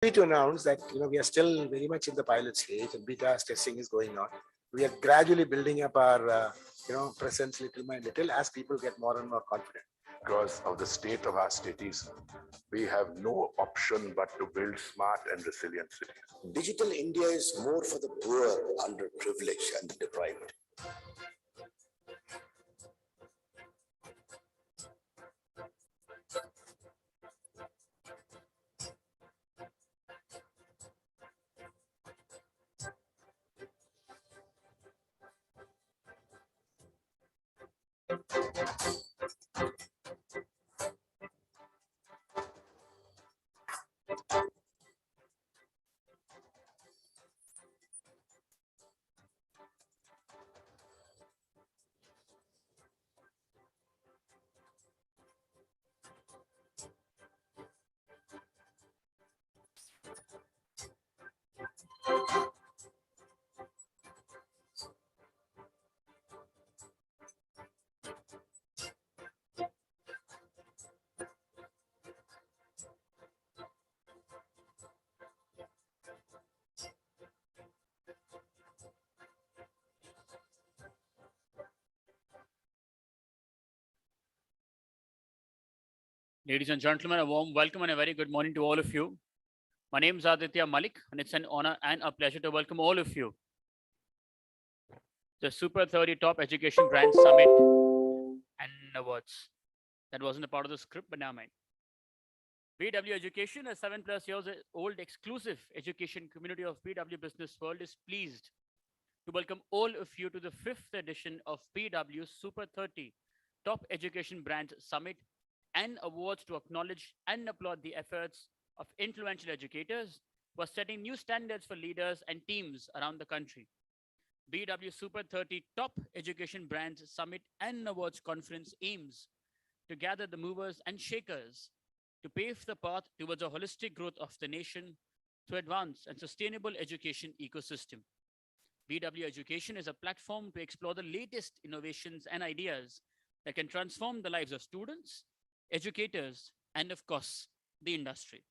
To announce that we are still very much in the pilot stage and beta testing is going on. We are gradually building up our presence little by little as people get more and more confident. Because of the state of our cities, we have no option but to build smart and resilient cities. Digital India is more for the poor, underprivileged, and deprived. Ladies and gentlemen, a warm welcome and a very good morning to all of you. My name is Aditya Malik, and it's an honor and a pleasure to welcome all of you. The Super 30 Top Education Brand Summit and Awards. That wasn't a part of the script, but now mine. BW Education, a 7+ years old exclusive education community of BW Business World, is pleased to welcome all of you to the 5th edition of BW Super 30 Top Education Brand Summit and Awards to acknowledge and applaud the efforts of influential educators who are setting new standards for leaders and teams around the country. BW Super 30 Top Education Brands Summit and Awards Conference aims to gather the movers and shakers to pave the path towards a holistic growth of the nation through advanced and sustainable education ecosystem. BW Education is a platform to explore the latest innovations and ideas that can transform the lives of students, educators, and of course, the industry.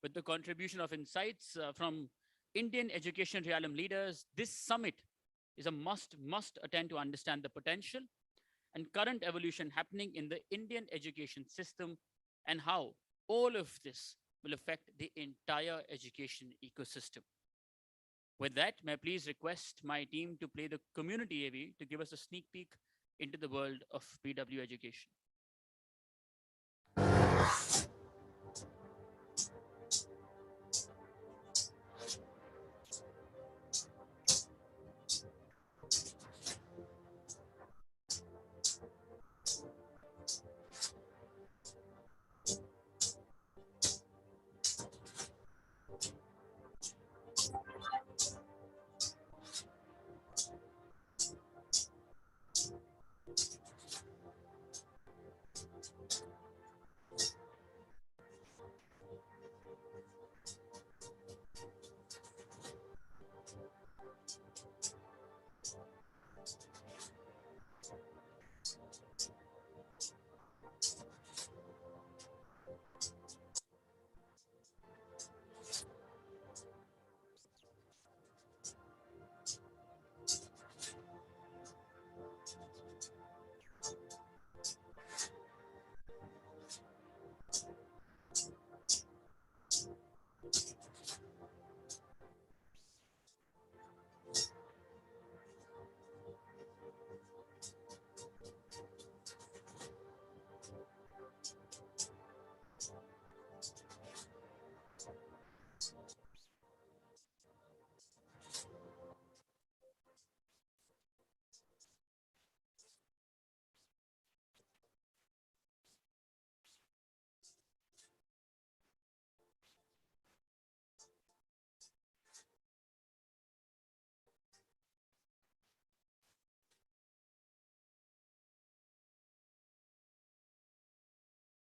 With the contribution of insights from Indian education realm leaders, this summit is a must attend to understand the potential and current evolution happening in the Indian education system and how all of this will affect the entire education ecosystem. With that, may I please request my team to play the community AV to give us a sneak peek into the world of BW Education.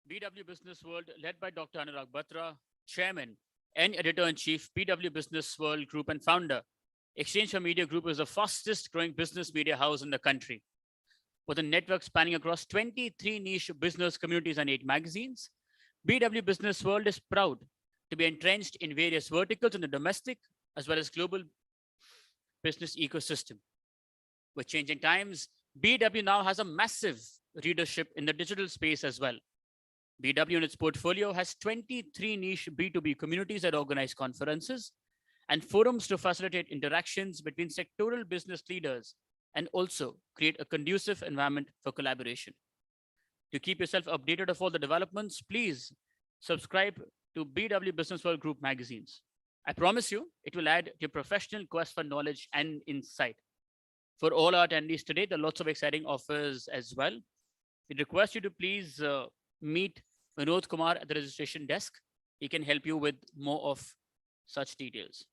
BW Business World, led by Dr. Anurag Batra, Chairman and Editor-in-Chief, BW Business World Group and founder. Exchange for Media Group is the fastest growing business media house in the country. With a network spanning across 23 niche business communities and 8 magazines, BW Business World is proud to be entrenched in various verticals in the domestic as well as global business ecosystem. With changing times, BW now has a massive readership in the digital space as well. BW in its portfolio has 23 niche B2B communities that organize conferences and forums to facilitate interactions between sectoral business leaders and also create a conducive environment for collaboration. To keep yourself updated of all the developments, please subscribe to BW Business World Group magazines. I promise you, it will add to your professional quest for knowledge and insight. For all our attendees today, there are lots of exciting offers as well. We request you to please meet Vinod Kumar at the registration desk. He can help you with more of such details.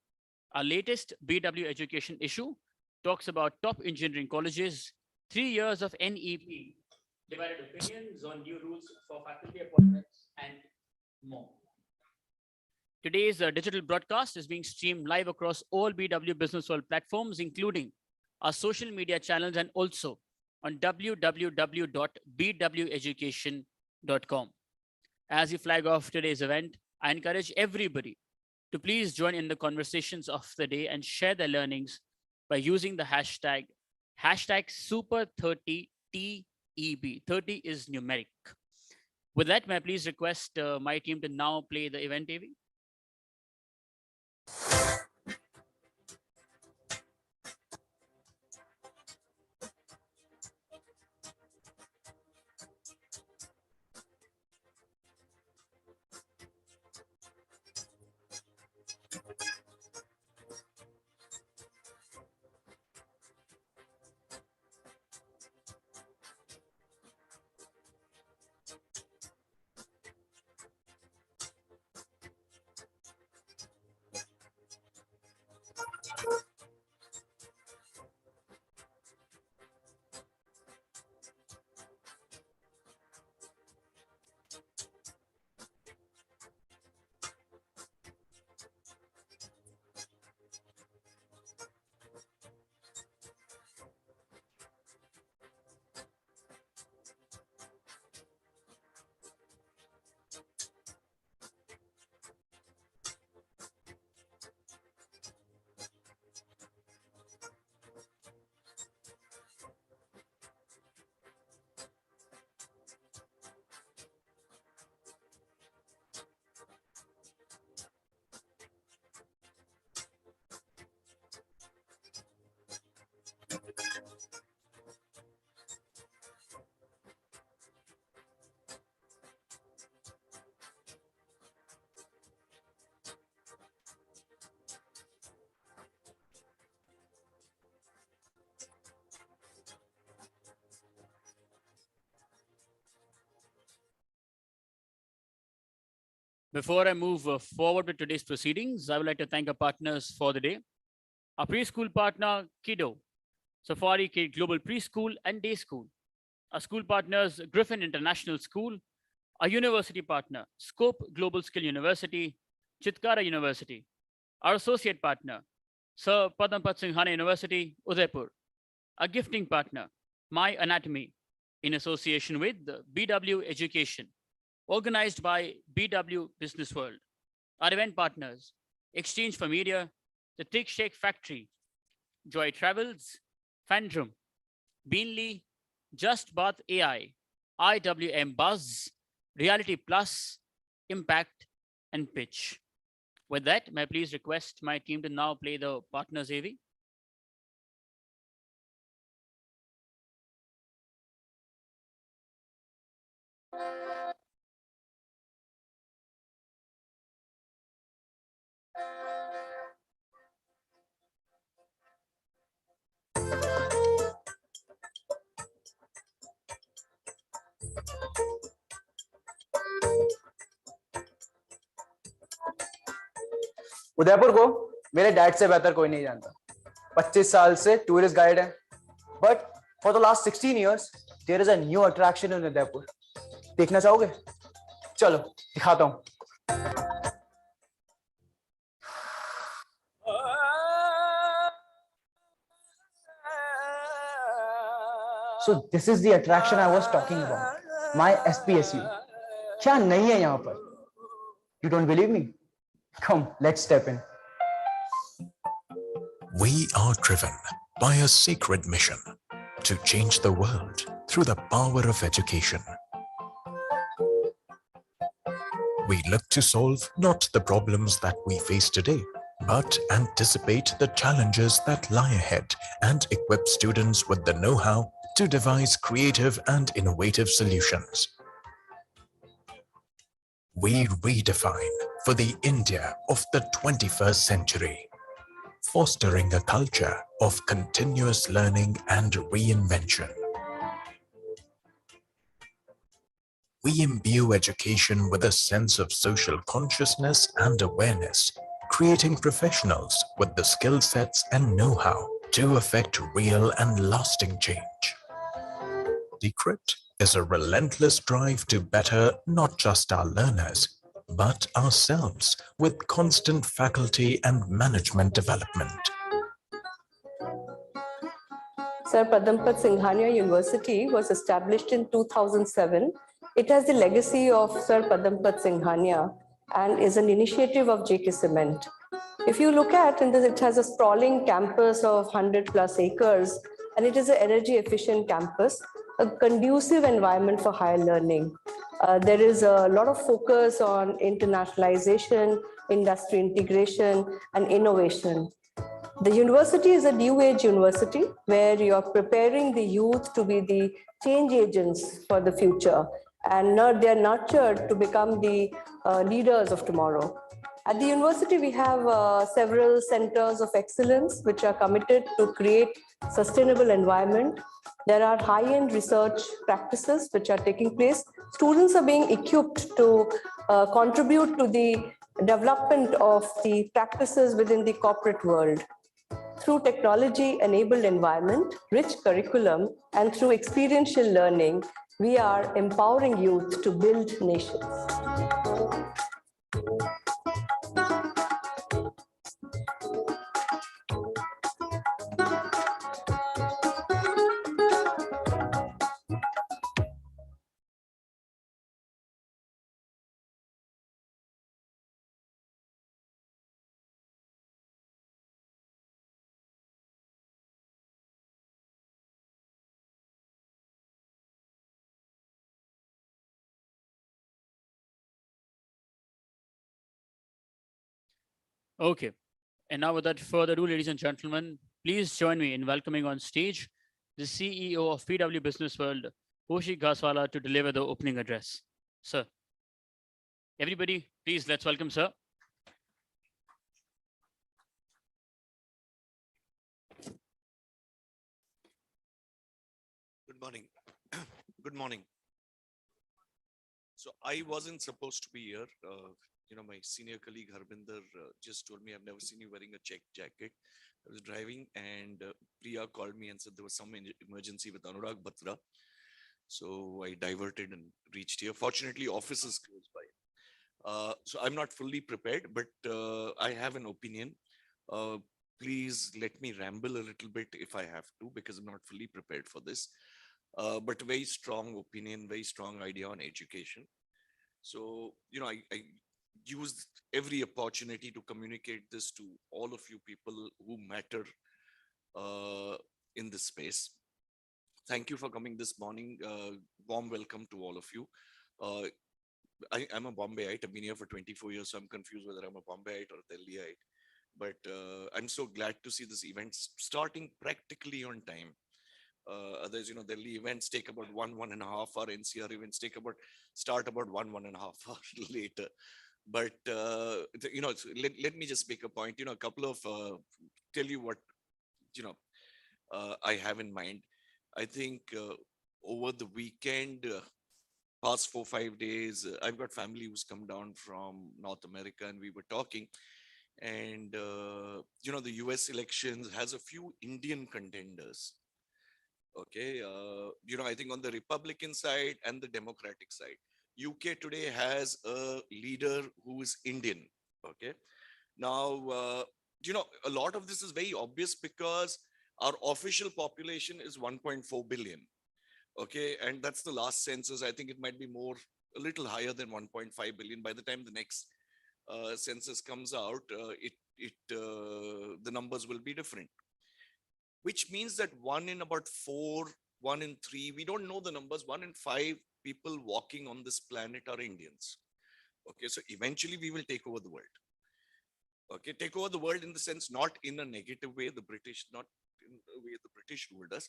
Our latest BW education issue talks about top engineering colleges, 3 years of NEP, divided opinions on new rules for faculty appointments and more. Today's digital broadcast is being streamed live across all BW Business World platforms, including our social media channels and also on www.bweducation.com. As we flag off today's event, I encourage everybody to please join in the conversations of the day and share their learnings by using the hashtag Super30TEB. 30 is numeric. With that, may I please request my team to now play the event AV? Before I move forward with today's proceedings, I would like to thank our partners for the day. Our preschool partner, Kiddo, Safari Kid Global Preschool and Day School. Our school partners, Griffin International School. Our university partner, Scope Global Skill University, Chitkara University. Our associate partner, Sir Padampat Singhana University, Udaipur. Our gifting partner, My Anatomy, in association with BW Education, organized by BW Business World. Our event partners, Exchange for Media, The Thick Shake Factory, Joy Travels, Fandrum, Beanly, Just Bath AI, IWM Buzz, Reality Plus, Impact, and Pitch. With that, may I please request my team to now play the partners AV? Udaipur को मेरे dad से बेहतर कोई नहीं जानता। 25 साल से tourist guide है, but for the last 16 years there is a new attraction in Udaipur. देखना चाहोगे? चलो दिखाता हूँ। So this is the attraction I was talking about, my SPSU. क्या नहीं है यहाँ पर? You don't believe me? Come, let's step in. We are driven by a sacred mission to change the world through the power of education. We look to solve not the problems that we face today, but anticipate the challenges that lie ahead and equip students with the know-how to devise creative and innovative solutions. We redefine for the India of the 21st century, fostering a culture of continuous learning and reinvention. We imbue education with a sense of social consciousness and awareness, creating professionals with the skill sets and know-how to effect real and lasting change. Secret is a relentless drive to better not just our learners, but ourselves with constant faculty and management development. Sir Padampat Singhania University was established in 2007. It has the legacy of Sir Padampat Singhania and is an initiative of JK Cement. If you look at it has a sprawling campus of 100 plus acres, and it is an energy efficient campus, a conducive environment for higher learning. There is a lot of focus on internationalization, industry integration, and innovation. The university is a new age university where you are preparing the youth to be the change agents for the future, and they are nurtured to become the leaders of tomorrow. At the university, we have several centers of excellence which are committed to create sustainable environment. There are high-end research practices which are taking place. Students are being equipped to contribute to the development of the practices within the corporate world. Through technology-enabled environment, rich curriculum, and through experiential learning, we are empowering youth to build nations. Okay. And now without further ado, ladies and gentlemen, please join me in welcoming on stage the CEO of PW Business World, Kaushik Ghaswala, to deliver the opening address. Sir. Everybody, please let's welcome sir. Good morning. Good morning. So I wasn't supposed to be here. My senior colleague Harbinder just told me, I've never seen you wearing a check jacket. I was driving and Priya called me and said there was some emergency with Anurag Batra. So I diverted and reached here. Fortunately, office is close by. So I'm not fully prepared, but I have an opinion. Please let me ramble a little bit if I have to, because I'm not fully prepared for this. But very strong opinion, very strong idea on education. So, I used every opportunity to communicate this to all of you people who matter in this space. Thank you for coming this morning. Warm welcome to all of you. I'm a Bombayite. I've been here for 24 years, so I'm confused whether I'm a Bombayite or a Delhiite. But I'm so glad to see this event starting practically on time. Others, Delhi events take about 1.5 hour. NCR events start about 1.5 hour later. But let me just make a point. A couple of tell you what I have in mind. I think over the weekend, past 4-5 days, I've got family who's come down from North America, and we were talking. And the US elections has a few Indian contenders. Okay, I think on the Republican side and the Democratic side, UK today has a leader who is Indian. Okay, now a lot of this is very obvious because our official population is 1.4 billion. Okay, and that's the last census. I think it might be a little higher than 1.5 billion by the time the next census comes out, the numbers will be different. Which means that 1 in about 4, 1 in 3, we don't know the numbers, 1 in 5 people walking on this planet are Indians. Okay, so eventually we will take over the world. Okay, take over the world in the sense, not in a negative way, not in the way the British ruled us.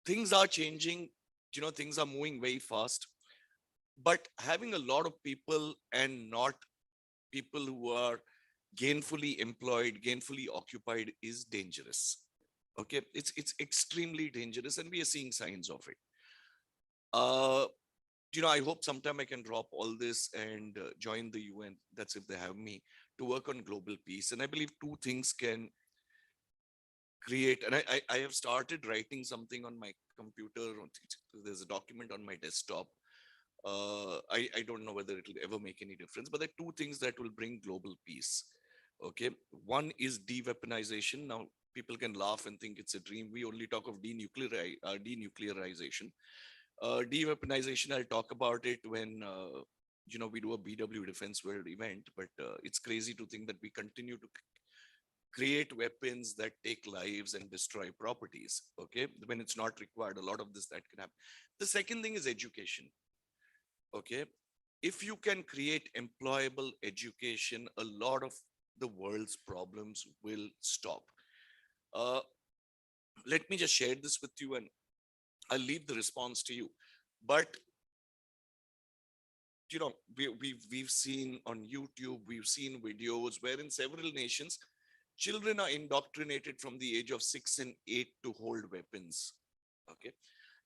Things are changing, things are moving very fast. But having a lot of people and not people who are gainfully employed, gainfully occupied is dangerous. Okay, it's extremely dangerous, and we are seeing signs of it. I hope sometime I can drop all this and join the UN. That's if they have me to work on global peace. And I believe two things can create. And I have started writing something on my computer. There's a document on my desktop. I don't know whether it will ever make any difference, but there are two things that will bring global peace. Okay, one is de-weaponization. Now people can laugh and think it's a dream. We only talk of denuclearization. De-weaponization, I'll talk about it when we do a BW Defense World event. But it's crazy to think that we continue to create weapons that take lives and destroy properties. Okay, when it's not required, a lot of this that can happen. The second thing is education. Okay, if you can create employable education, a lot of the world's problems will stop. Let me just share this with you, and I'll leave the response to you. But we've seen on YouTube, we've seen videos where in several nations, children are indoctrinated from the age of 6 and 8 to hold weapons. Okay,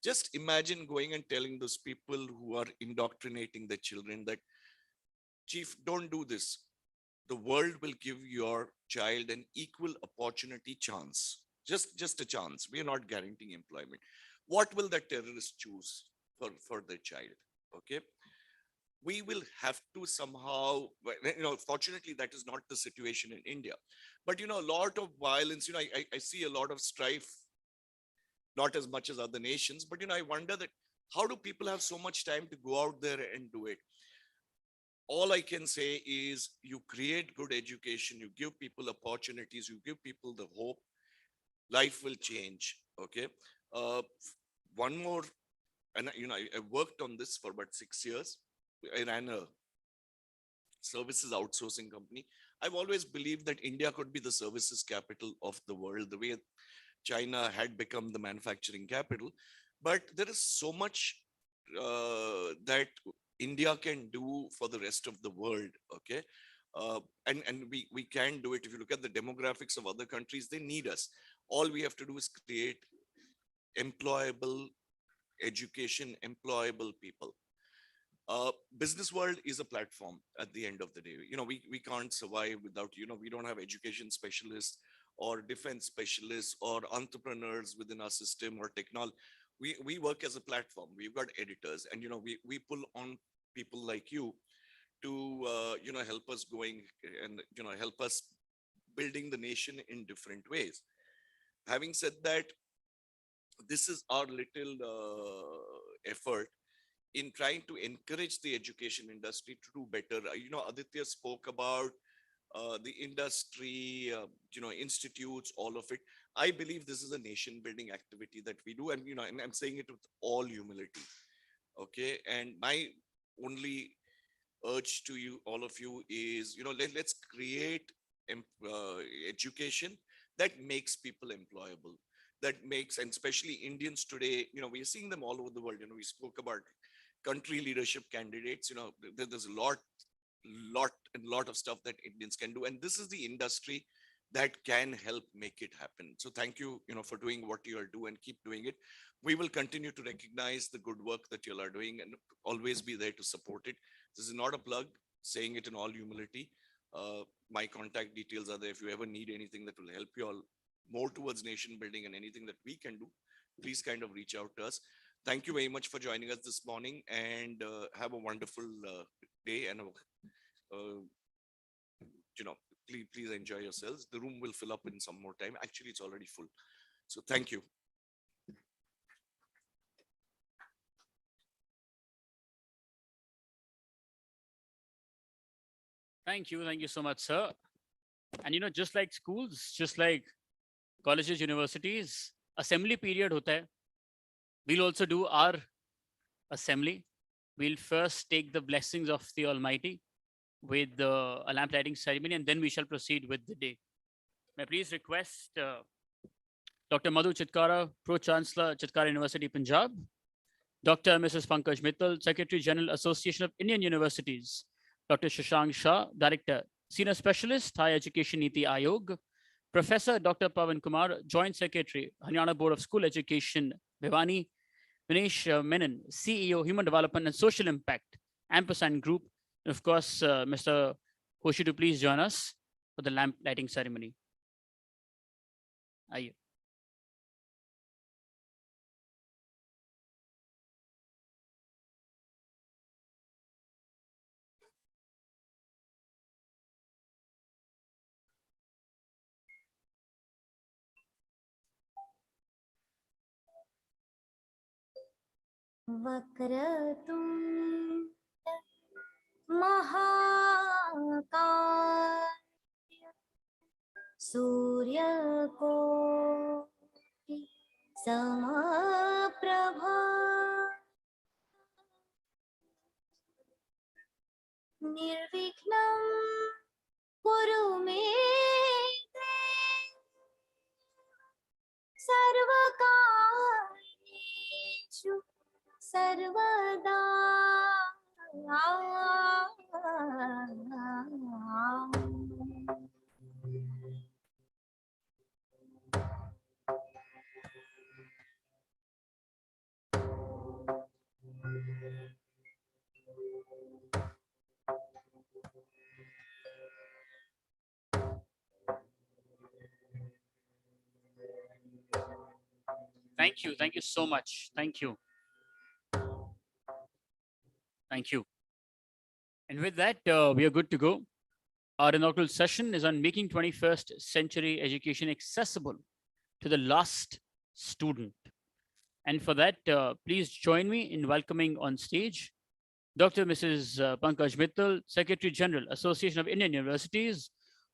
just imagine going and telling those people who are indoctrinating the children that, Chief, don't do this. The world will give your child an equal opportunity chance. Just a chance. We are not guaranteeing employment. What will the terrorist choose for their child? Okay. We will have to somehow, fortunately, that is not the situation in India. But, a lot of violence, I see a lot of strife, not as much as other nations, but, I wonder that how do people have so much time to go out there and do it? All I can say is you create good education, you give people opportunities, you give people the hope, life will change. Okay. One more, and I worked on this for about 6 years. I ran a services outsourcing company. I've always believed that India could be the services capital of the world, the way China had become the manufacturing capital. But there is so much that India can do for the rest of the world. Okay. And we can do it. If you look at the demographics of other countries, they need us. All we have to do is create employable education, employable people. Business world is a platform at the end of the day. We can't survive without, we don't have education specialists or defense specialists or entrepreneurs within our system or technology. We work as a platform. We've got editors, and we pull on people like you to help us going and help us building the nation in different ways. Having said that, this is our little effort in trying to encourage the education industry to do better. Aditya spoke about the industry, institutes, all of it. I believe this is a nation building activity that we do. And, and I'm saying it with all humility. Okay. And my only urge to you, all of you, is, let's create education that makes people employable, that makes, and especially Indians today, we're seeing them all over the world. We spoke about country leadership candidates. There's a lot of stuff that Indians can do, and this is the industry that can help make it happen. So thank you, for doing what you are doing, and keep doing it. We will continue to recognize the good work that you all are doing and always be there to support it. This is not a plug, saying it in all humility. My contact details are there. If you ever need anything that will help you all more towards nation building and anything that we can do, please kind of reach out to us. Thank you very much for joining us this morning, and have a wonderful day. And please enjoy yourselves. The room will fill up in some more time. Actually, it's already full. So thank you. Thank you so much, sir. And just like schools, just like colleges, universities, assembly period hota hai. We'll also do our assembly. We'll first take the blessings of the Almighty with a lamp lighting ceremony, and then we shall proceed with the day. May I please request Dr. Madhu Chitkara, Pro-Chancellor, Chitkara University, Punjab, Dr. Mrs. Pankaj Mittal, Secretary General, Association of Indian Universities, Dr. Shashank Shah, Director, Senior Specialist, Higher Education Niti Ayog, Professor Dr. Pavan Kumar, Joint Secretary, Haryana Board of School Education, Bhiwani, Manish Menon, CEO, Human Development and Social Impact, Ampersand Group, and of course, Mr. Hoshi to please join us for the lamp lighting ceremony. Aye. वक्रतुण्ड महाकाय सूर्यकोटि समप्रभा निर्विघ्नं कुरु मे देव सर्वकार्येषु सर्वदा. Thank you so much. Thank you. Thank you. And with that, we are good to go. Our inaugural session is on making 21st century education accessible to the last student. And for that, please join me in welcoming on stage Dr. Mrs. Pankaj Mittal, Secretary General, Association of Indian Universities,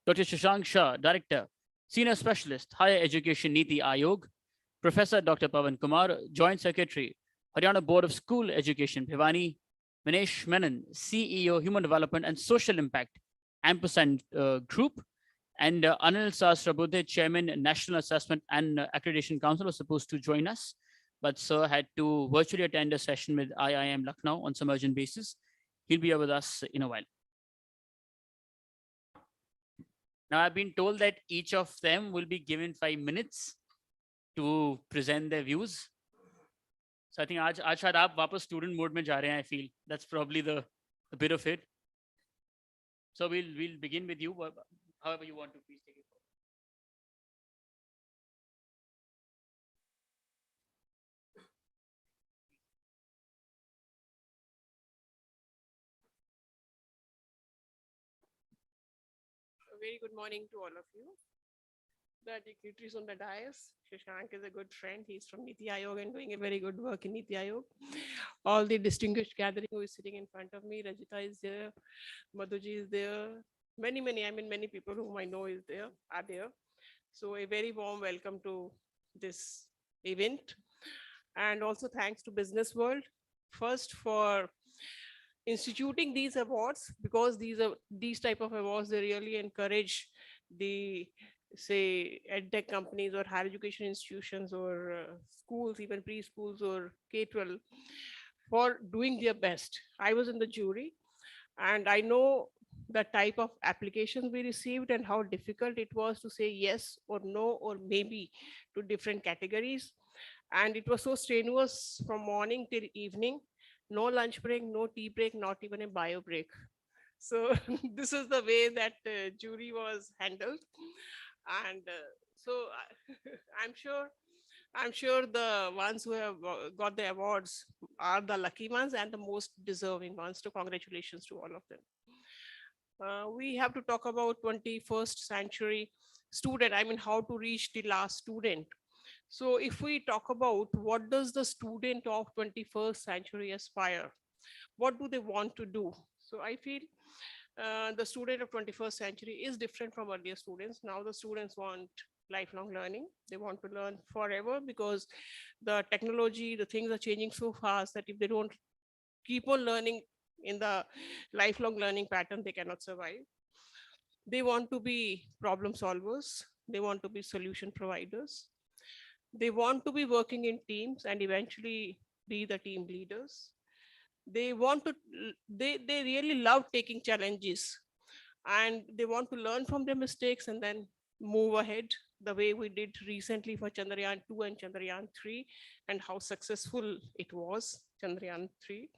Dr. Shashank Shah, Director, Senior Specialist, Higher Education Niti Ayog, Professor Dr. Pavan Kumar, Joint Secretary, Haryana Board of School Education, Bhiwani, Manish Menon, CEO, Human Development and Social Impact, Ampersand Group, and Anil Sahasrabudhe, Chairman, National Assessment and Accreditation Council, was supposed to join us, but sir had to virtually attend a session with IIM Lucknow on some urgent basis. He'll be here with us in a while. Now, I've been told that each of them will be given 5 minutes to present their views. So I think आज शायद आप वापस student mode में जा रहे हैं, I feel. That's probably the bit of it. So we'll begin with you, however you want to, please take it forward. A very good morning to all of you. The dignitaries on the dais. Shashank is a good friend. He's from Niti Ayog and doing a very good work in Niti Ayog. All the distinguished gathering who is sitting in front of me. Rajita is there. Madhuji is there. Many people whom I know are there. So a very warm welcome to this event. And also thanks to Business World. First for instituting these awards, because these type of awards, they really encourage the, say, edtech companies or higher education institutions or schools, even preschools or K-12, for doing their best. I was in the jury and I know the type of applications we received and how difficult it was to say yes or no or maybe to different categories. And it was so strenuous from morning till evening. No lunch break, no tea break, not even a bio break. So this is the way that jury was handled. And so I'm sure the ones who have got the awards are the lucky ones and the most deserving ones. So congratulations to all of them. We have to talk about 21st century student. I mean, how to reach the last student. So if we talk about what does the student of 21st century aspire, what do they want to do? So I feel The student of 21st century is different from earlier students. Now the students want lifelong learning. They want to learn forever because the technology, the things are changing so fast that if they don't keep on learning in the lifelong learning pattern, they cannot survive. They want to be problem solvers. They want to be solution providers. They want to be working in teams and eventually be the team leaders. They want to, they really love taking challenges, and they want to learn from their mistakes and then move ahead the way we did recently for Chandrayaan 2 and Chandrayaan 3 and how successful it was, Chandrayaan 3.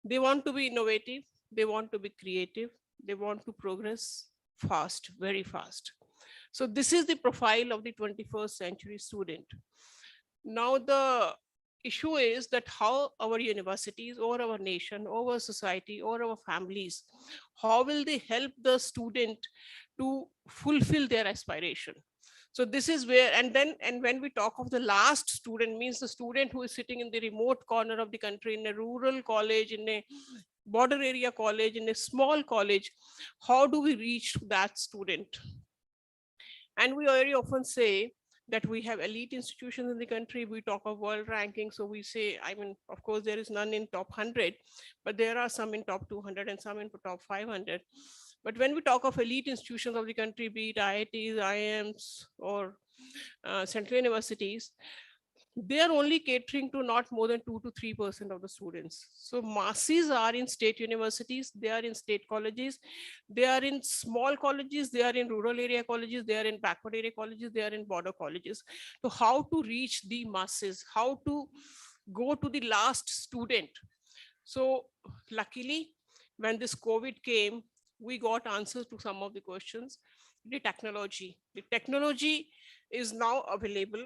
They want to be innovative, they want to be creative, they want to progress fast, very fast. So this is the profile of the 21st century student. Now the issue is that how our universities or our nation or our society or our families, how will they help the student to fulfill their aspiration? So this is where, and when we talk of the last student, means the student who is sitting in the remote corner of the country, in a rural college, in a border area college, in a small college, how do we reach that student? And we very often say that we have elite institutions in the country. We talk of world rankings. So we say, I mean, of course, there is none in top 100, but there are some in top 200 and some in top 500. But when we talk of elite institutions of the country, be it IITs, IIMs, or central universities, they are only catering to not more than 2 to 3% of the students. So masses are in state universities, they are in state colleges, they are in small colleges, they are in rural area colleges, they are in backward area colleges, they are in border colleges. So how to reach the masses, how to go to the last student? So luckily, when this COVID came, we got answers to some of the questions. The technology is now available.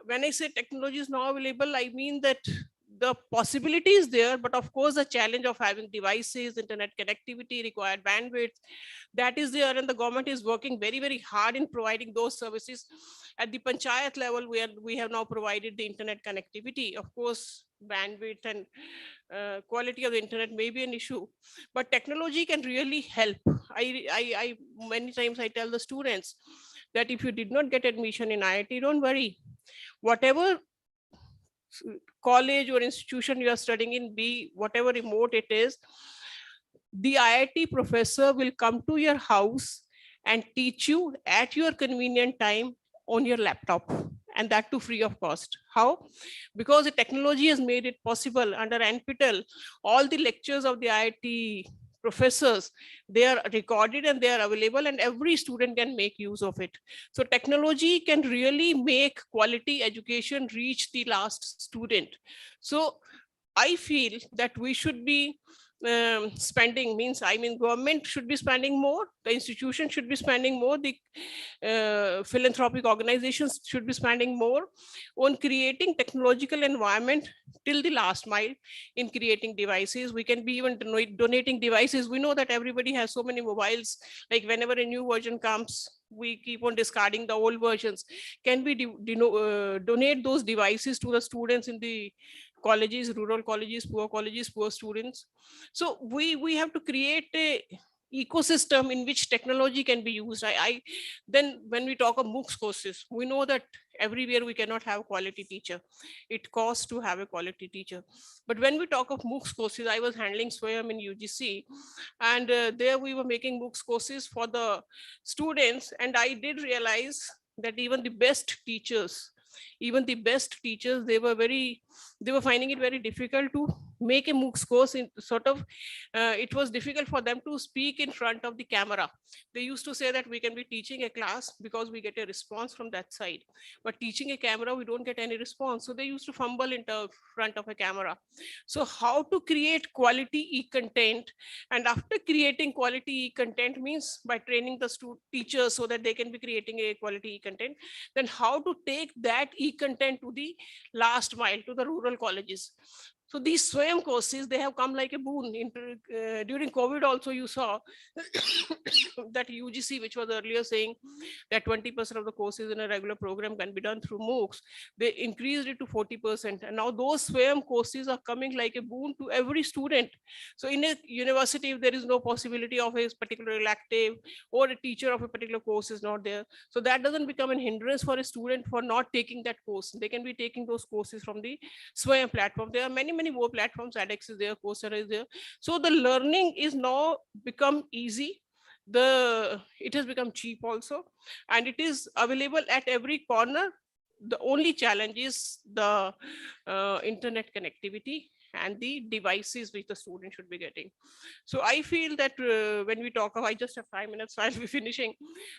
When I say technology is now available, I mean that the possibility is there, but of course the challenge of having devices, internet connectivity, required bandwidth, that is there, and the government is working very, very hard in providing those services. At the panchayat level, we have now provided the internet connectivity. Of course, bandwidth and quality of the internet may be an issue, but technology can really help. I many times I tell the students that if you did not get admission in IIT, don't worry. Whatever college or institution you are studying in, be whatever remote it is, the IIT professor will come to your house and teach you at your convenient time on your laptop, and that too free of cost. How? Because the technology has made it possible. Under NPTEL, all the lectures of the IIT professors, they are recorded and they are available, and every student can make use of it. So technology can really make quality education reach the last student. So I feel that we should be spending, means I mean government should be spending more, the institution should be spending more, the philanthropic organizations should be spending more on creating technological environment till the last mile, in creating devices. We can be even donating devices. We know that everybody has so many mobiles, like whenever a new version comes, we keep on discarding the old versions. Can we donate those devices to the students in the colleges, rural colleges, poor students? So we have to create a ecosystem in which technology can be used. Then when we talk of MOOCs courses, we know that everywhere we cannot have quality teacher. It costs to have a quality teacher. But when we talk of MOOCs courses, I was handling SWAYAM in UGC, and there we were making MOOCs courses for the students, and I did realize that even the best teachers, they were finding it very difficult to make a MOOCs course. In sort of it was difficult for them to speak in front of the camera. They used to say that we can be teaching a class because we get a response from that side, but teaching a camera, we don't get any response. So they used to fumble in front of a camera. So how to create quality e-content? And after creating quality e-content, means by training the teachers so that they can be creating a quality e-content, then how to take that e-content to the last mile, to the rural colleges. So these SWAYAM courses, they have come like a boon. During COVID also you saw that UGC, which was earlier saying that 20% of the courses in a regular program can be done through MOOCs, they increased it to 40%. And now those SWAYAM courses are coming like a boon to every student. So in a university, if there is no possibility of a particular elective or a teacher of a particular course is not there, so that doesn't become an hindrance for a student for not taking that course. They can be taking those courses from the SWAYAM platform. There are many more platforms. edX is there, Coursera is there. So the learning is now become easy. It has become cheap also, and it is available at every corner. The only challenge is the internet connectivity and the devices which the student should be getting. So I feel that when we talk of, I just have 5 minutes, so I'll be finishing.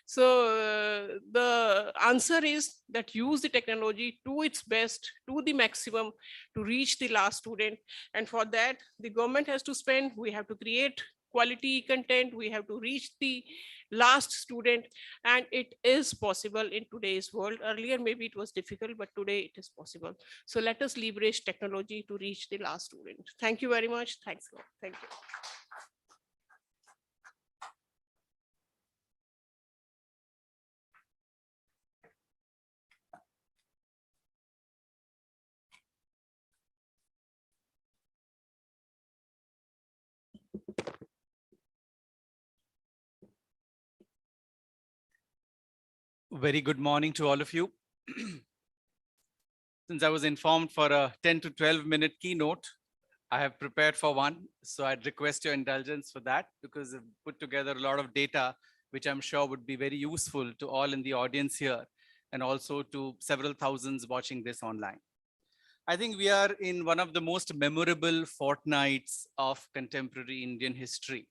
So the answer is that use the technology to its best, to the maximum, to reach the last student. And for that, the government has to spend, we have to create quality content, we have to reach the last student, and it is possible in today's world. Earlier maybe it was difficult, but today it is possible. So let us leverage technology to reach the last student. Thank you very much. Thanks a lot. Thank you. Very good morning to all of you. Since I was informed for a 10 to 12 minute keynote, I have prepared for one. So I'd request your indulgence for that, because I've put together a lot of data, which I'm sure would be very useful to all in the audience here, and also to several thousands watching this online. I think we are in one of the most memorable fortnights of contemporary Indian history.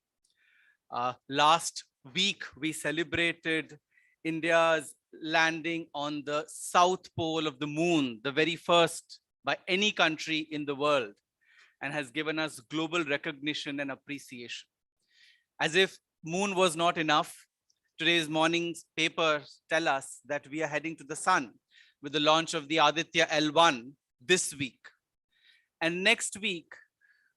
Last week, we celebrated India's landing on the south pole of the moon, the very first by any country in the world, and has given us global recognition and appreciation. As if moon was not enough, today's morning's papers tell us that we are heading to the sun with the launch of the Aditya L1 this week. And next week,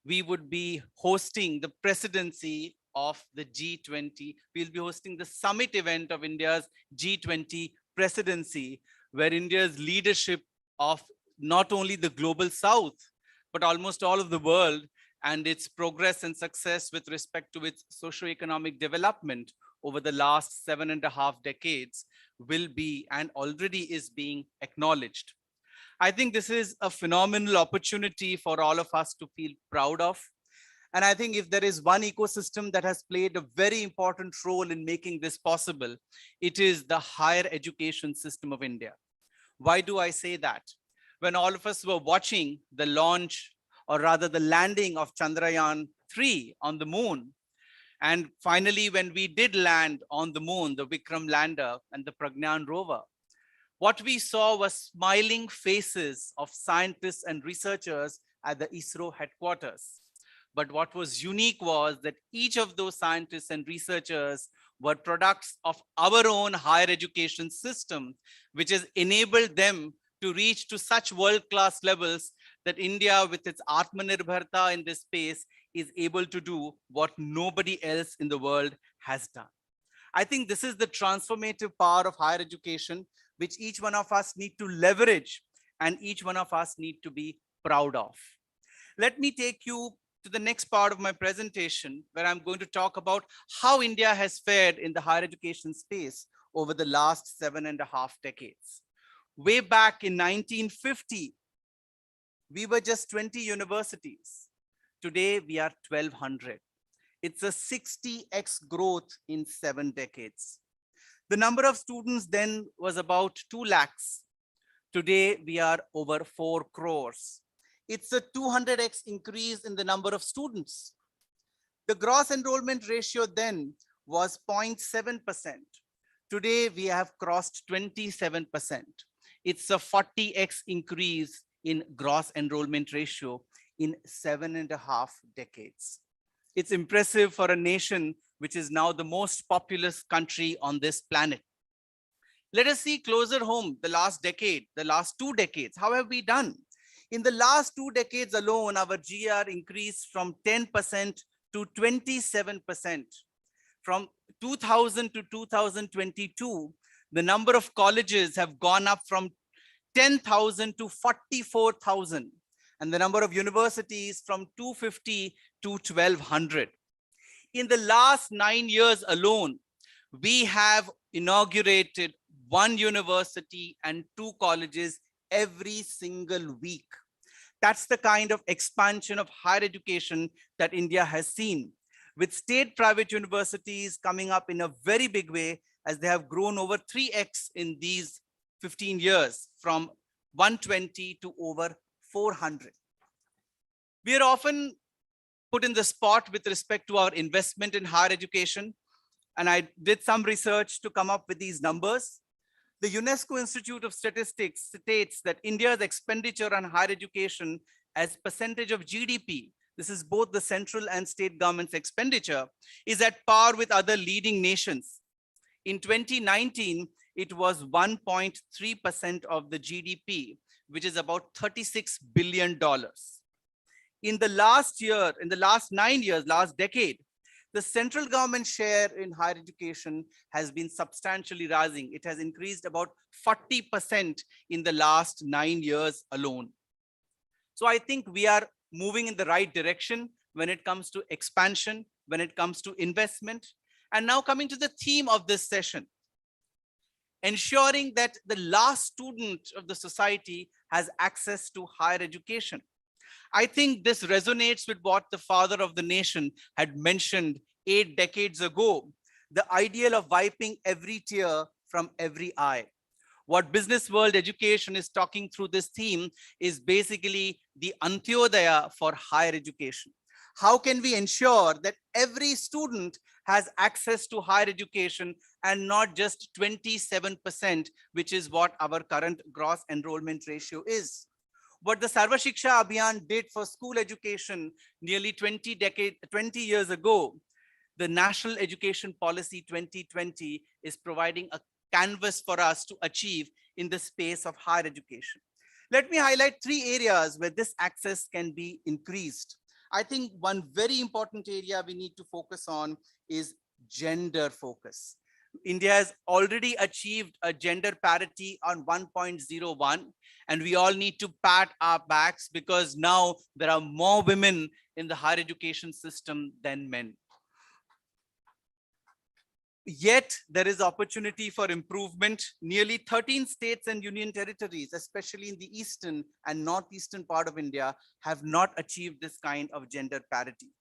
we would be hosting the presidency of the G20. We'll be hosting the summit event of India's G20 presidency, where India's leadership of not only the global south, but almost all of the world, and its progress and success with respect to its socio-economic development over the last 7.5 decades will be, and already is being, acknowledged. I think this is a phenomenal opportunity for all of us to feel proud of. And I think if there is one ecosystem that has played a very important role in making this possible, it is the higher education system of India. Why do I say that? When all of us were watching the launch, or rather the landing of Chandrayaan-3 on the moon, and finally when we did land on the moon, the Vikram lander and the Pragyan rover, what we saw was smiling faces of scientists and researchers at the ISRO headquarters. But what was unique was that each of those scientists and researchers were products of our own higher education system, which has enabled them to reach to such world-class levels that India, with its Atmanirbharta in this space, is able to do what nobody else in the world has done. I think this is the transformative power of higher education, which each one of us need to leverage and each one of us need to be proud of. Let me take you to the next part of my presentation, where I'm going to talk about how India has fared in the higher education space over the last 7.5 decades. Way back in 1950, we were just 20 universities. Today, we are 1,200. It's a 60x growth in 7 decades. The number of students then was about 2 lakhs. Today, we are over 4 crores. It's a 200x increase in the number of students. The gross enrollment ratio then was 0.7%. Today, we have crossed 27%. It's a 40x increase in gross enrollment ratio in 7.5 decades. It's impressive for a nation which is now the most populous country on this planet. Let us see closer home the last decade, the last 2 decades. How have we done? In the last 2 decades alone, our GR increased from 10% to 27%. From 2000 to 2022, the number of colleges have gone up from 10,000 to 44,000, and the number of universities from 250 to 1,200. In the last 9 years alone, we have inaugurated 1 university and 2 colleges every single week. That's the kind of expansion of higher education that India has seen, with state-private universities coming up in a very big way, as they have grown over 3x in these 15 years, from 120 to over 400. We are often put in the spot with respect to our investment in higher education, and I did some research to come up with these numbers. The UNESCO Institute of Statistics states that India's expenditure on higher education as percentage of GDP, this is both the central and state government's expenditure, is at par with other leading nations. In 2019, it was 1.3% of the GDP, which is about $36 billion. In the last 9 years, last decade, the central government share in higher education has been substantially rising. It has increased about 40% in the last 9 years alone. So I think we are moving in the right direction when it comes to expansion, when it comes to investment. And now coming to the theme of this session, ensuring that the last student of the society has access to higher education. I think this resonates with what the father of the nation had mentioned 8 decades ago, the ideal of wiping every tear from every eye. What Business World Education is talking through this theme is basically the Antyodaya for higher education. How can we ensure that every student has access to higher education and not just 27%, which is what our current gross enrollment ratio is? What the Sarva Shiksha Abhiyan did for school education nearly 20 years ago, the National Education Policy 2020 is providing a canvas for us to achieve in the space of higher education. Let me highlight 3 areas where this access can be increased. I think one very important area we need to focus on is gender focus. India has already achieved a gender parity on 1.01, and we all need to pat our backs because now there are more women in the higher education system than men. Yet there is opportunity for improvement. Nearly 13 states and union territories, especially in the eastern and northeastern part of India, have not achieved this kind of gender parity.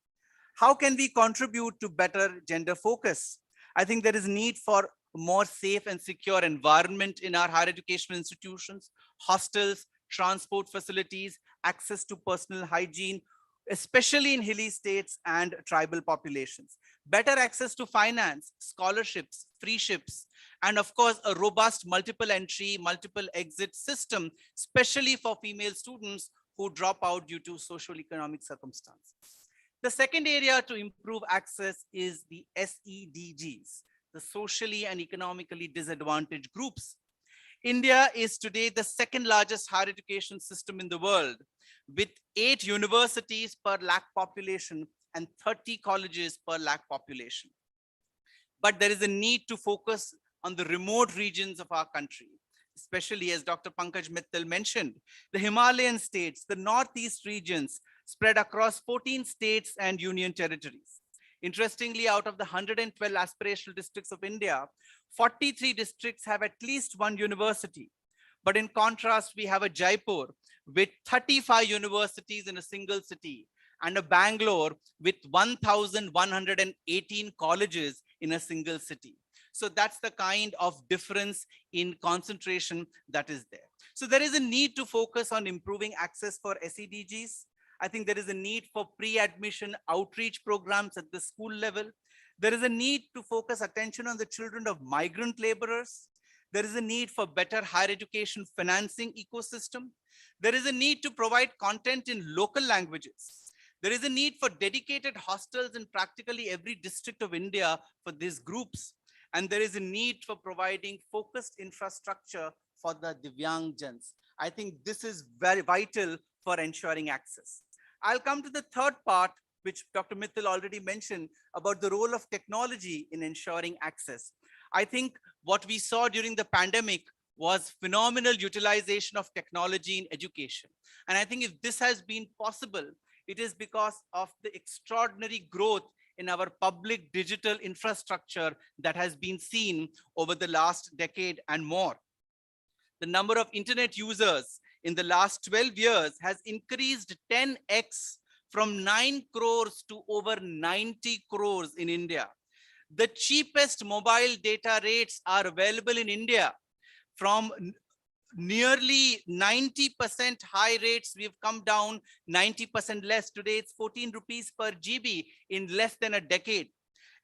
How can we contribute to better gender focus? I think there is need for a more safe and secure environment in our higher educational institutions, hostels, transport facilities, access to personal hygiene, especially in hilly states and tribal populations. Better access to finance, scholarships, free ships, and of course, a robust multiple entry, multiple exit system, especially for female students who drop out due to social economic circumstances. The second area to improve access is the SEDGs, the socially and economically disadvantaged groups. India is today the second largest higher education system in the world, with 8 universities per lakh population and 30 colleges per lakh population. But there is a need to focus on the remote regions of our country, especially as Dr. Pankaj Mittal mentioned, the Himalayan states, the Northeast regions spread across 14 states and union territories. Interestingly, out of the 112 aspirational districts of India, 43 districts have at least 1 university. But in contrast, we have a Jaipur with 35 universities in a single city and a Bangalore with 1,118 colleges in a single city. So that's the kind of difference in concentration that is there. So there is a need to focus on improving access for SEDGs. I think there is a need for pre-admission outreach programs at the school level. There is a need to focus attention on the children of migrant laborers. There is a need for better higher education financing ecosystem. There is a need to provide content in local languages. There is a need for dedicated hostels in practically every district of India for these groups. And there is a need for providing focused infrastructure for the Divyangjans. I think this is very vital for ensuring access. I'll come to the third part, which Dr. Mittal already mentioned about the role of technology in ensuring access. I think what we saw during the pandemic was phenomenal utilization of technology in education. And I think if this has been possible, it is because of the extraordinary growth in our public digital infrastructure that has been seen over the last decade and more. The number of internet users in the last 12 years has increased 10x from 9 crores to over 90 crores in India. The cheapest mobile data rates are available in India. From nearly 90% high rates, we've come down 90% less. Today, it's 14 rupees per GB in less than a decade.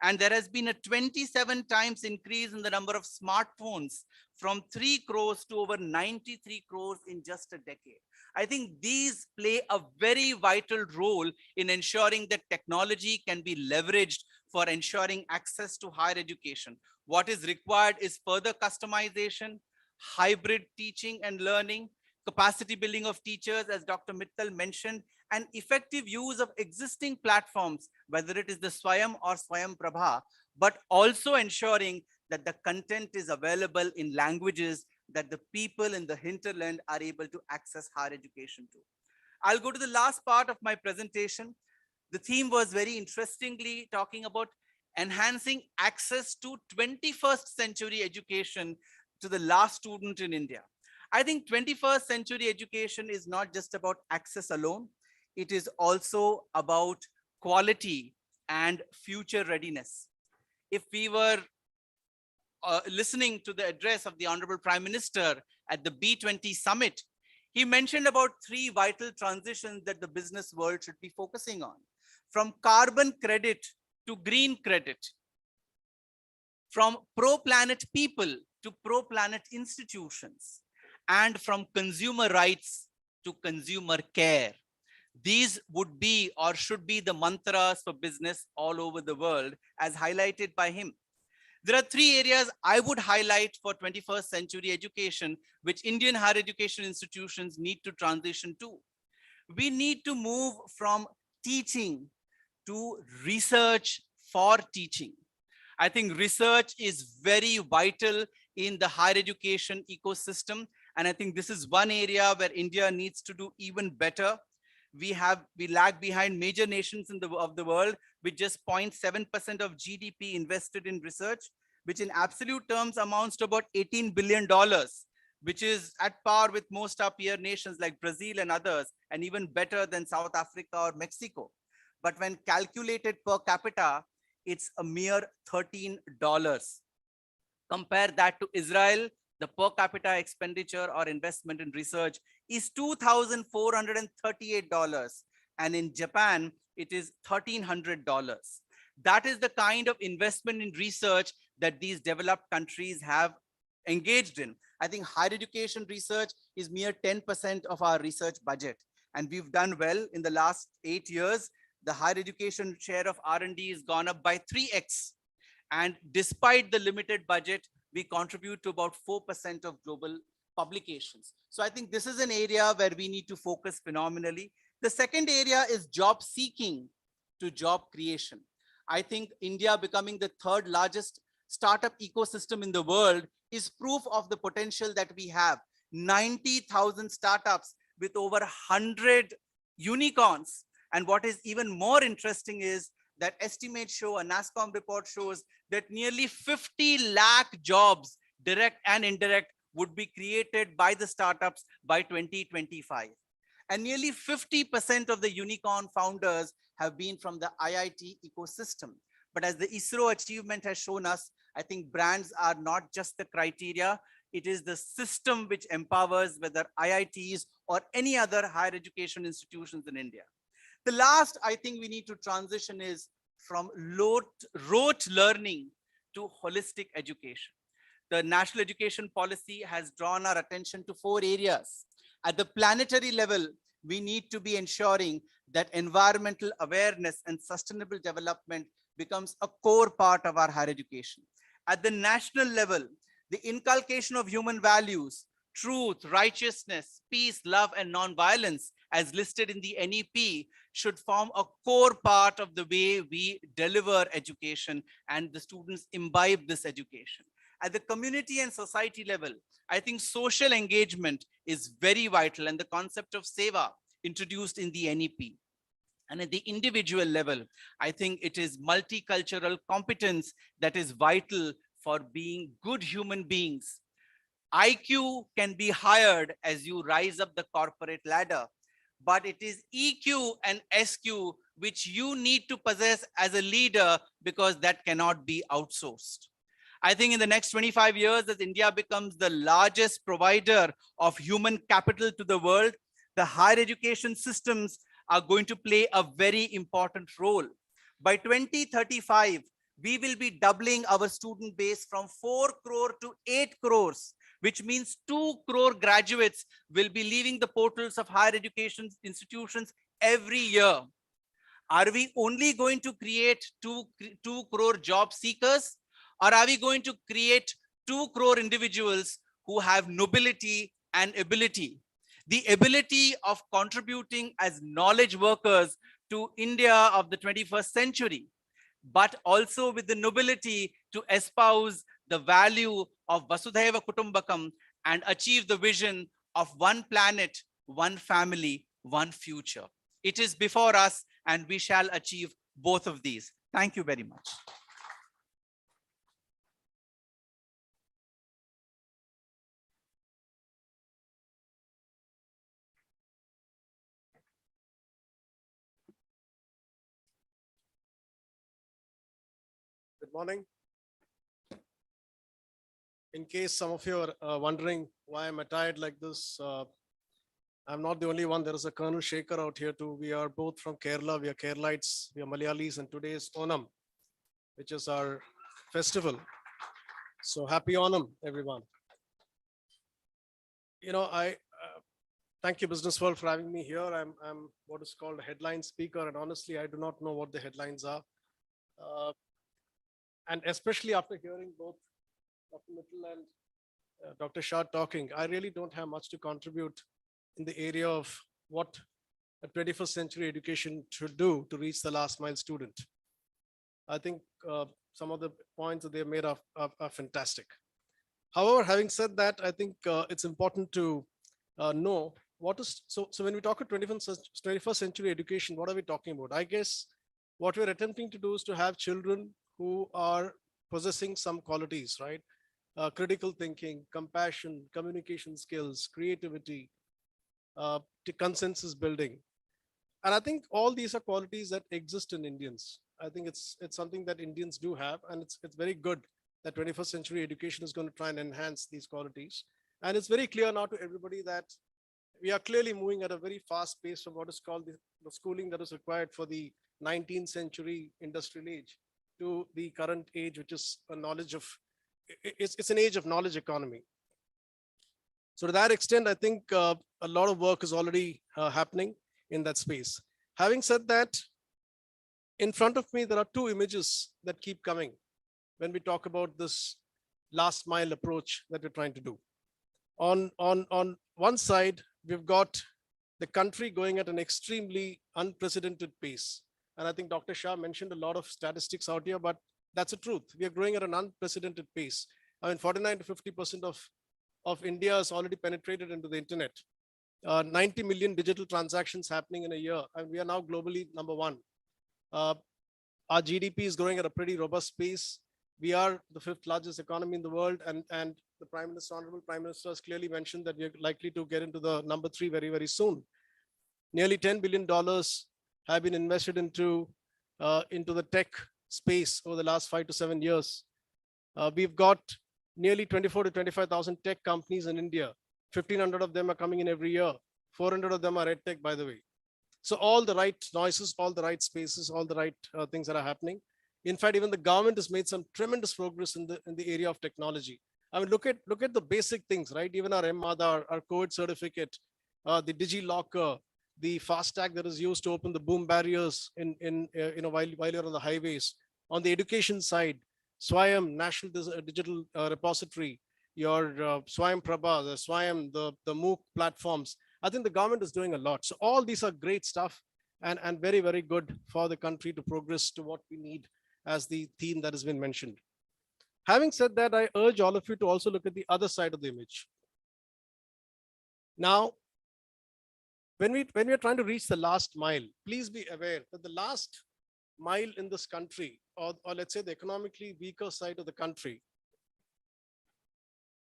And there has been a 27 times increase in the number of smartphones from 3 crores to over 93 crores in just a decade. I think these play a very vital role in ensuring that technology can be leveraged for ensuring access to higher education. What is required is further customization, hybrid teaching and learning, capacity building of teachers, as Dr. Mittal mentioned, and effective use of existing platforms, whether it is the Swayam or Swayam Prabha, but also ensuring that the content is available in languages that the people in the hinterland are able to access higher education to. I'll go to the last part of my presentation. The theme was very interestingly talking about enhancing access to 21st century education to the last student in India. I think 21st century education is not just about access alone. It is also about quality and future readiness. If we were listening to the address of the Honorable Prime Minister at the B20 summit, he mentioned about 3 vital transitions that the business world should be focusing on. From carbon credit to green credit, from pro-planet people to pro-planet institutions, and from consumer rights to consumer care. These would be or should be the mantras for business all over the world, as highlighted by him. There are 3 areas I would highlight for 21st century education, which Indian higher education institutions need to transition to. We need to move from teaching to research for teaching. I think research is very vital in the higher education ecosystem. And I think this is one area where India needs to do even better. We lag behind major nations of the world with just 0.7% of GDP invested in research, which in absolute terms amounts to about $18 billion, which is at par with most our peer nations like Brazil and others, and even better than South Africa or Mexico. But when calculated per capita, it's a mere $13. Compare that to Israel, the per capita expenditure or investment in research is $2,438. And in Japan, it is $1,300. That is the kind of investment in research that these developed countries have engaged in. I think higher education research is mere 10% of our research budget. And we've done well in the last 8 years. The higher education share of R&D has gone up by 3x. And despite the limited budget, we contribute to about 4% of global publications. So I think this is an area where we need to focus phenomenally. The second area is job seeking to job creation. I think India becoming the 3rd largest startup ecosystem in the world is proof of the potential that we have. 90,000 startups with over 100 unicorns. And what is even more interesting is that estimates show, a NASSCOM report shows that nearly 50 lakh jobs, direct and indirect, would be created by the startups by 2025. And nearly 50% of the unicorn founders have been from the IIT ecosystem. But as the ISRO achievement has shown us, I think brands are not just the criteria. It is the system which empowers whether IITs or any other higher education institutions in India. The last I think we need to transition is from rote learning to holistic education. The national education policy has drawn our attention to 4 areas. At the planetary level, we need to be ensuring that environmental awareness and sustainable development becomes a core part of our higher education. At the national level, the inculcation of human values truth, righteousness, peace, love, and non-violence, as listed in the NEP, should form a core part of the way we deliver education and the students imbibe this education. At the community and society level, I think social engagement is very vital, and the concept of seva introduced in the NEP. And at the individual level, I think it is multicultural competence that is vital for being good human beings. IQ can be hired as you rise up the corporate ladder, but it is EQ and SQ which you need to possess as a leader, because that cannot be outsourced. I think in the next 25 years, as India becomes the largest provider of human capital to the world, the higher education systems are going to play a very important role. By 2035, we will be doubling our student base from 4 crore to 8 crores, which means 2 crore graduates will be leaving the portals of higher education institutions every year. Are we only going to create 2 crore job seekers, or are we going to create 2 crore individuals who have nobility and ability? The ability of contributing as knowledge workers to India of the 21st century, but also with the nobility to espouse the value of Vasudhaiva Kutumbakam and achieve the vision of one planet, one family, one future. It is before us, and we shall achieve both of these. Thank you very much. Good morning. In case some of you are wondering why I'm attired like this, I'm not the only one. There is a Colonel Shekhar out here too. We are both from Kerala. We are Keralites. We are Malayalis, and today is Onam, which is our festival. So happy Onam, everyone. You know, I thank you, Business World, for having me here. I'm what is called a headline speaker, and honestly, I do not know what the headlines are. And especially after hearing both Dr. Mittal and Dr. Shah talking, I really don't have much to contribute in the area of what a 21st century education should do to reach the last mile student. I think some of the points that they made are fantastic. However, having said that, I think it's important to know what is, so when we talk about 21st century education, what are we talking about? I guess what we're attempting to do is to have children who are possessing some qualities, right? Critical thinking, compassion, communication skills, creativity, consensus building. And I think all these are qualities that exist in Indians. I think it's something that Indians do have, and it's very good that 21st century education is going to try and enhance these qualities. And it's very clear now to everybody that we are clearly moving at a very fast pace of what is called the schooling that is required for the 19th century industrial age to the current age, which is a knowledge of, it's an age of knowledge economy. So to that extent, I think a lot of work is already happening in that space. Having said that, in front of me, there are two images that keep coming when we talk about this last mile approach that we're trying to do. On one side, we've got the country going at an extremely unprecedented pace. And I think Dr. Shah mentioned a lot of statistics out here, but that's the truth. We are growing at an unprecedented pace. I mean, 49 to 50% of India is already penetrated into the internet. 90 million digital transactions happening in a year, and we are now globally number one. Our GDP is growing at a pretty robust pace. We are the 5th largest economy in the world, and the Honorable Prime Minister has clearly mentioned that we are likely to get into the number 3 very, very soon. Nearly $10 billion have been invested into the tech space over the last 5 to 7 years. We've got nearly 24 to 25,000 tech companies in India. 1,500 of them are coming in every year. 400 of them are edtech, by the way. So all the right noises, all the right spaces, all the right things that are happening. In fact, even the government has made some tremendous progress in the area of technology. I mean, look at the basic things, right? Even our M-Aadhaar, our COVID certificate, the DigiLocker, the FASTag that is used to open the boom barriers while you're on the highways. On the education side, Swayam, National Digital Repository, your Swayam Prabha, the Swayam, the MOOC platforms. I think the government is doing a lot. So all these are great stuff and very, very good for the country to progress to what we need as the theme that has been mentioned. Having said that, I urge all of you to also look at the other side of the image. Now, when we are trying to reach the last mile, please be aware that the last mile in this country, or let's say the economically weaker side of the country,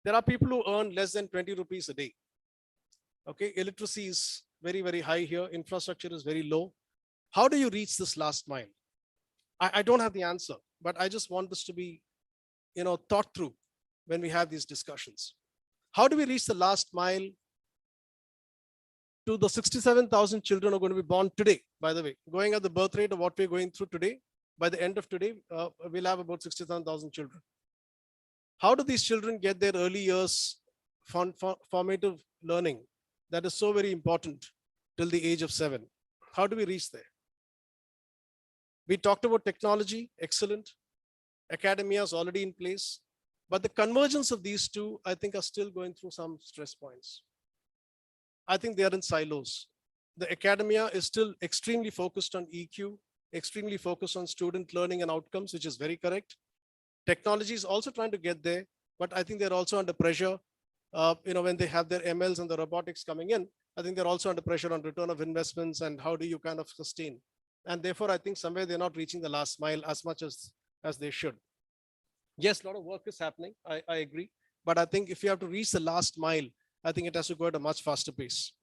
there are people who earn less than 20 rupees a day. Okay, illiteracy is very, very high here. Infrastructure is very low. How do you reach this last mile? I don't have the answer, but I just want this to be, thought through when we have these discussions. How do we reach the last mile to the 67,000 children who are going to be born today, by the way, going at the birth rate of what we're going through today? By the end of today, we'll have about 67,000 children. How do these children get their early years formative learning that is so very important till the age of 7? How do we reach there? We talked about technology, excellent. Academia is already in place, but the convergence of these two, I think, are still going through some stress points. I think they are in silos. The academia is still extremely focused on EQ, extremely focused on student learning and outcomes, which is very correct. Technology is also trying to get there, but I think they're also under pressure. When they have their MLs and the robotics coming in, I think they're also under pressure on return of investments and how do you kind of sustain. And therefore, I think somewhere they're not reaching the last mile as much as they should. Yes, a lot of work is happening. I agree. But I think if you have to reach the last mile, I think it has to go at a much faster pace.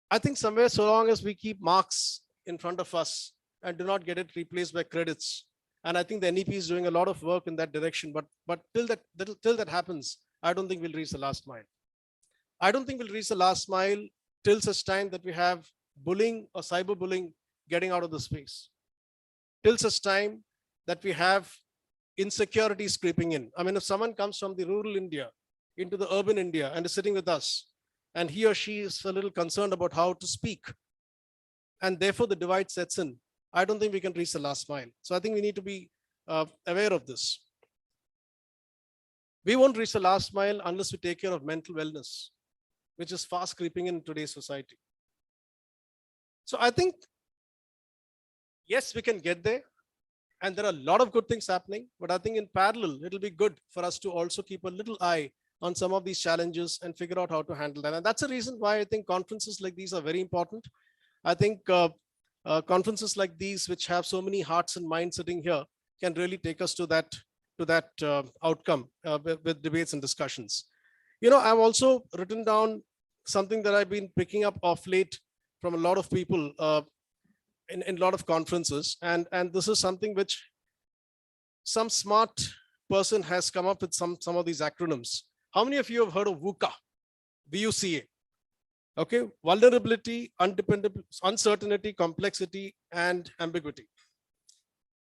I think somewhere, so long as we keep marks in front of us and do not get it replaced by credits, and I think the NEP is doing a lot of work in that direction, but till that happens, I don't think we'll reach the last mile. I don't think we'll reach the last mile till such time that we have bullying or cyberbullying getting out of the space. Till such time that we have insecurities creeping in. I mean, if someone comes from the rural India into the urban India and is sitting with us, and he or she is a little concerned about how to speak, and therefore the divide sets in, I don't think we can reach the last mile. So I think we need to be aware of this. We won't reach the last mile unless we take care of mental wellness, which is fast creeping in today's society. So I think, yes, we can get there. And there are a lot of good things happening, but I think in parallel, it'll be good for us to also keep a little eye on some of these challenges and figure out how to handle that. And that's the reason why I think conferences like these are very important. I think conferences like these, which have so many hearts and minds sitting here, can really take us to that outcome with debates and discussions. I've also written down something that I've been picking up of late from a lot of people in a lot of conferences. And this is something which some smart person has come up with some of these acronyms. How many of you have heard of VUCA? VUCA. Okay, vulnerability, uncertainty, complexity, and ambiguity.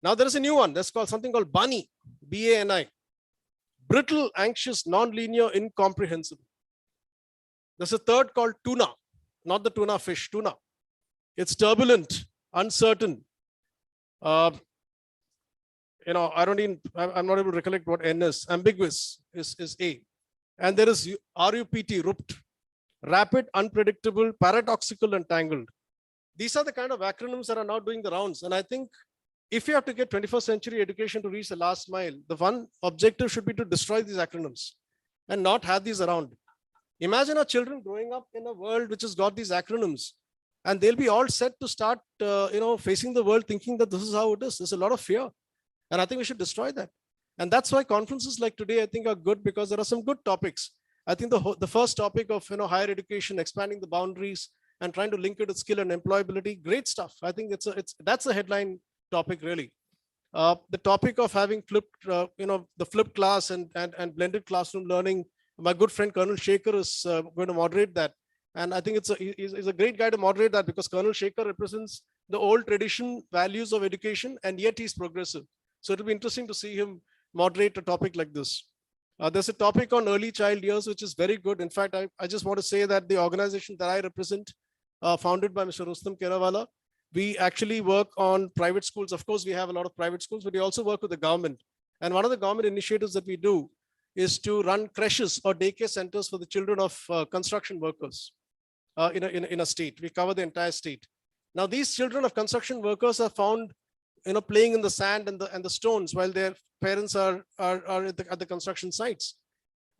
Now there is a new one that's called something called BANI, B-A-N-I. Brittle, anxious, non-linear, incomprehensible. There's a third called tuna, not the tuna fish, tuna. It's turbulent, uncertain. I'm not able to recollect what N is. Ambiguous is A. And there is RUPT, RUPT. Rapid, unpredictable, paradoxical, and tangled. These are the kind of acronyms that are now doing the rounds. And I think if you have to get 21st century education to reach the last mile, the one objective should be to destroy these acronyms and not have these around. Imagine our children growing up in a world which has got these acronyms, and they'll be all set to start, facing the world thinking that this is how it is. There's a lot of fear. And I think we should destroy that. And that's why conferences like today, I think, are good, because there are some good topics. I think the first topic of higher education, expanding the boundaries and trying to link it with skill and employability, great stuff. I think that's a headline topic, really. The topic of having flipped, the flipped class and blended classroom learning. My good friend Colonel Shekhar is going to moderate that. And I think he's a great guy to moderate that, because Colonel Shekhar represents the old tradition values of education, and yet he's progressive. So it'll be interesting to see him moderate a topic like this. There's a topic on early child years, which is very good. In fact, I just want to say that the organization that I represent, founded by Mr. Rustam Kerawala, we actually work on private schools. Of course, we have a lot of private schools, but we also work with the government. And one of the government initiatives that we do is to run creches or daycare centers for the children of construction workers in a state. We cover the entire state. Now, these children of construction workers are found, playing in the sand and the stones while their parents are at the construction sites.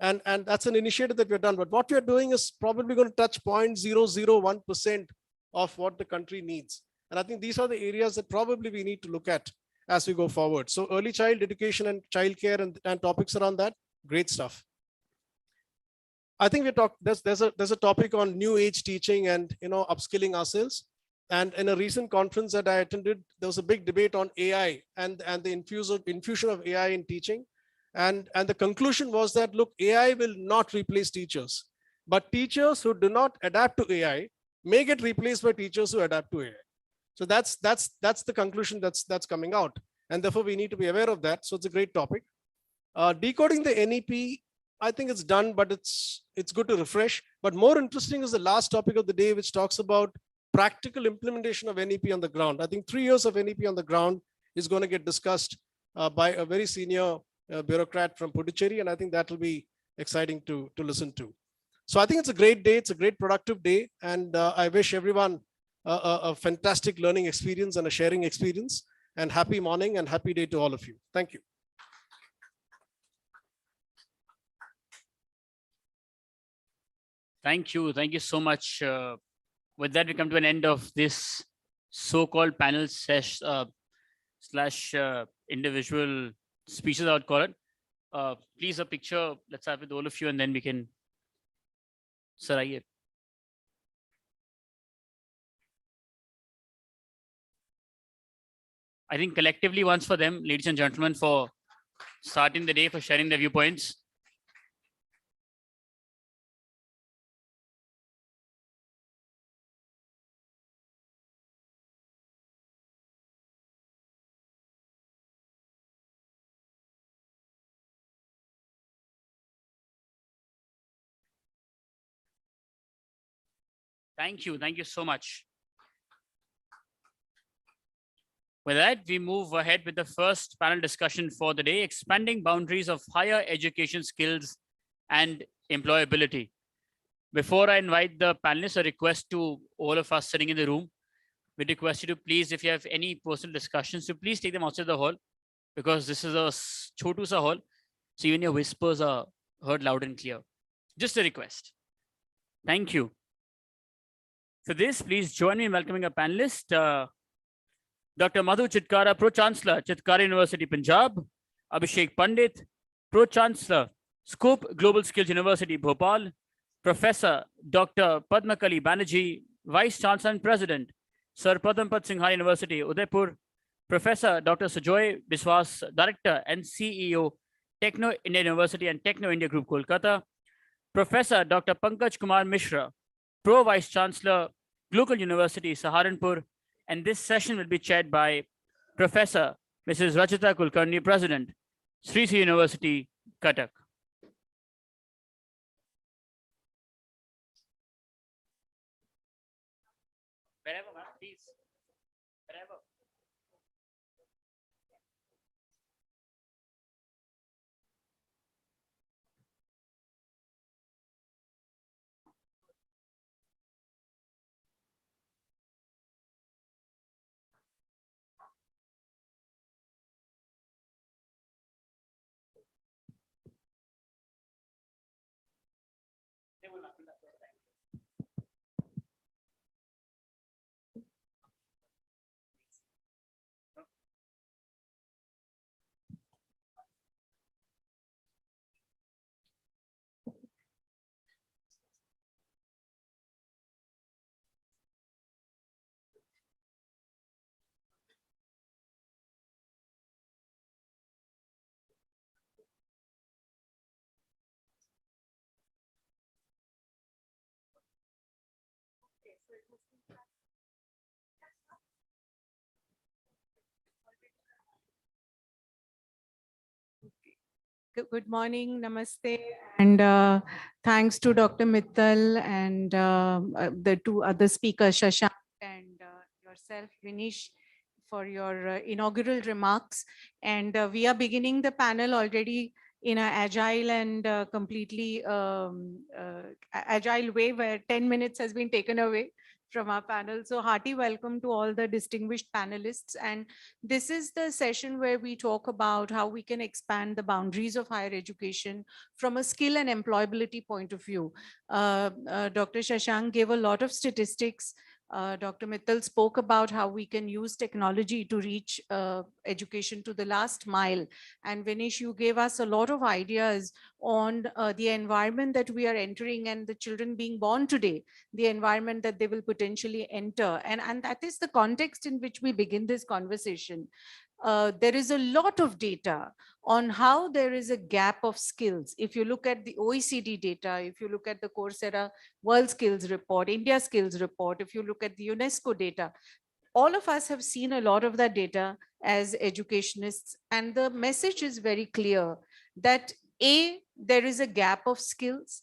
And that's an initiative that we've done. But what we're doing is probably going to touch 0.001% of what the country needs. And I think these are the areas that probably we need to look at as we go forward. So early child education and childcare and topics around that, great stuff. I think there's a topic on new age teaching and upskilling ourselves. And in a recent conference that I attended, there was a big debate on AI and the infusion of AI in teaching. And the conclusion was that, look, AI will not replace teachers, but teachers who do not adapt to AI may get replaced by teachers who adapt to AI. So that's the conclusion that's coming out. And therefore we need to be aware of that. So it's a great topic. Decoding the NEP, I think it's done, but it's good to refresh. But more interesting is the last topic of the day, which talks about practical implementation of NEP on the ground. I think 3 years of NEP on the ground is going to get discussed by a very senior bureaucrat from Puducherry, and I think that will be exciting to listen to. So I think it's a great day. It's a great productive day, and I wish everyone a fantastic learning experience and a sharing experience, and happy morning and happy day to all of you. Thank you. Thank you. Thank you so much. With that, we come to an end of this so-called panel session slash individual speeches, I would call it. Please, a picture, let's have with all of you, and then we can sarai it. I think collectively once for them, ladies and gentlemen, for starting the day, for sharing their viewpoints. Thank you. Thank you so much. With that, we move ahead with the first panel discussion for the day, expanding boundaries of higher education skills and employability. Before I invite the panelists, a request to all of us sitting in the room. We request you to please, if you have any personal discussions, to please take them outside the hall, because this is a chotu sa hall. So even your whispers are heard loud and clear. Just a request. Thank you. For this, please join me in welcoming a panelist, Dr. Madhu Chitkara, Pro-Chancellor, Chitkara University, Punjab; Abhishek Pandit, Pro-Chancellor, Scope Global Skills University, Bhopal; Professor Dr. Padmakali Banerjee, Vice Chancellor and President, Sir Padampat Singhania University, Udaipur; Professor Dr. Sujoy Biswas, Director and CEO, Techno India University and Techno India Group, Kolkata; Professor Dr. Pankaj Kumar Mishra, Pro Vice Chancellor, Global University, Saharanpur. And this session will be chaired by Professor Mrs. Rachita Kulkarni, President, Sri Sri University, Cuttack. Wherever, ma'am, please. Wherever. Good morning, namaste, and thanks to Dr. Mittal and the two other speakers, Shashank and yourself, Vinish, for your inaugural remarks. And we are beginning the panel already in an agile and completely agile way, where 10 minutes has been taken away from our panel. So hearty welcome to all the distinguished panelists. And this is the session where we talk about how we can expand the boundaries of higher education from a skill and employability point of view. Dr. Shashank gave a lot of statistics. Dr. Mittal spoke about how we can use technology to reach education to the last mile. And Vinish, you gave us a lot of ideas on the environment that we are entering and the children being born today, the environment that they will potentially enter. And that is the context in which we begin this conversation. There is a lot of data on how there is a gap of skills. If you look at the OECD data, if you look at the Coursera World Skills Report, India Skills Report, if you look at the UNESCO data, all of us have seen a lot of that data as educationists. And the message is very clear that there is a gap of skills.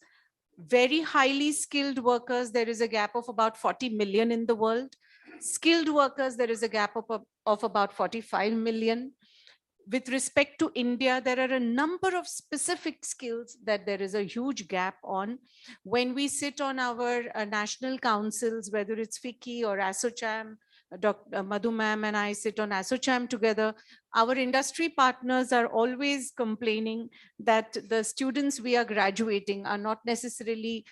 Very highly skilled workers, there is a gap of about 40 million in the world. Skilled workers, there is a gap of about 45 million. With respect to India, there are a number of specific skills that there is a huge gap on. When we sit on our national councils, whether it's FICCI or ASSOCHAM, Dr. Madhu ma'am and I sit on ASSOCHAM together, our industry partners are always complaining that the students we are graduating are not necessarily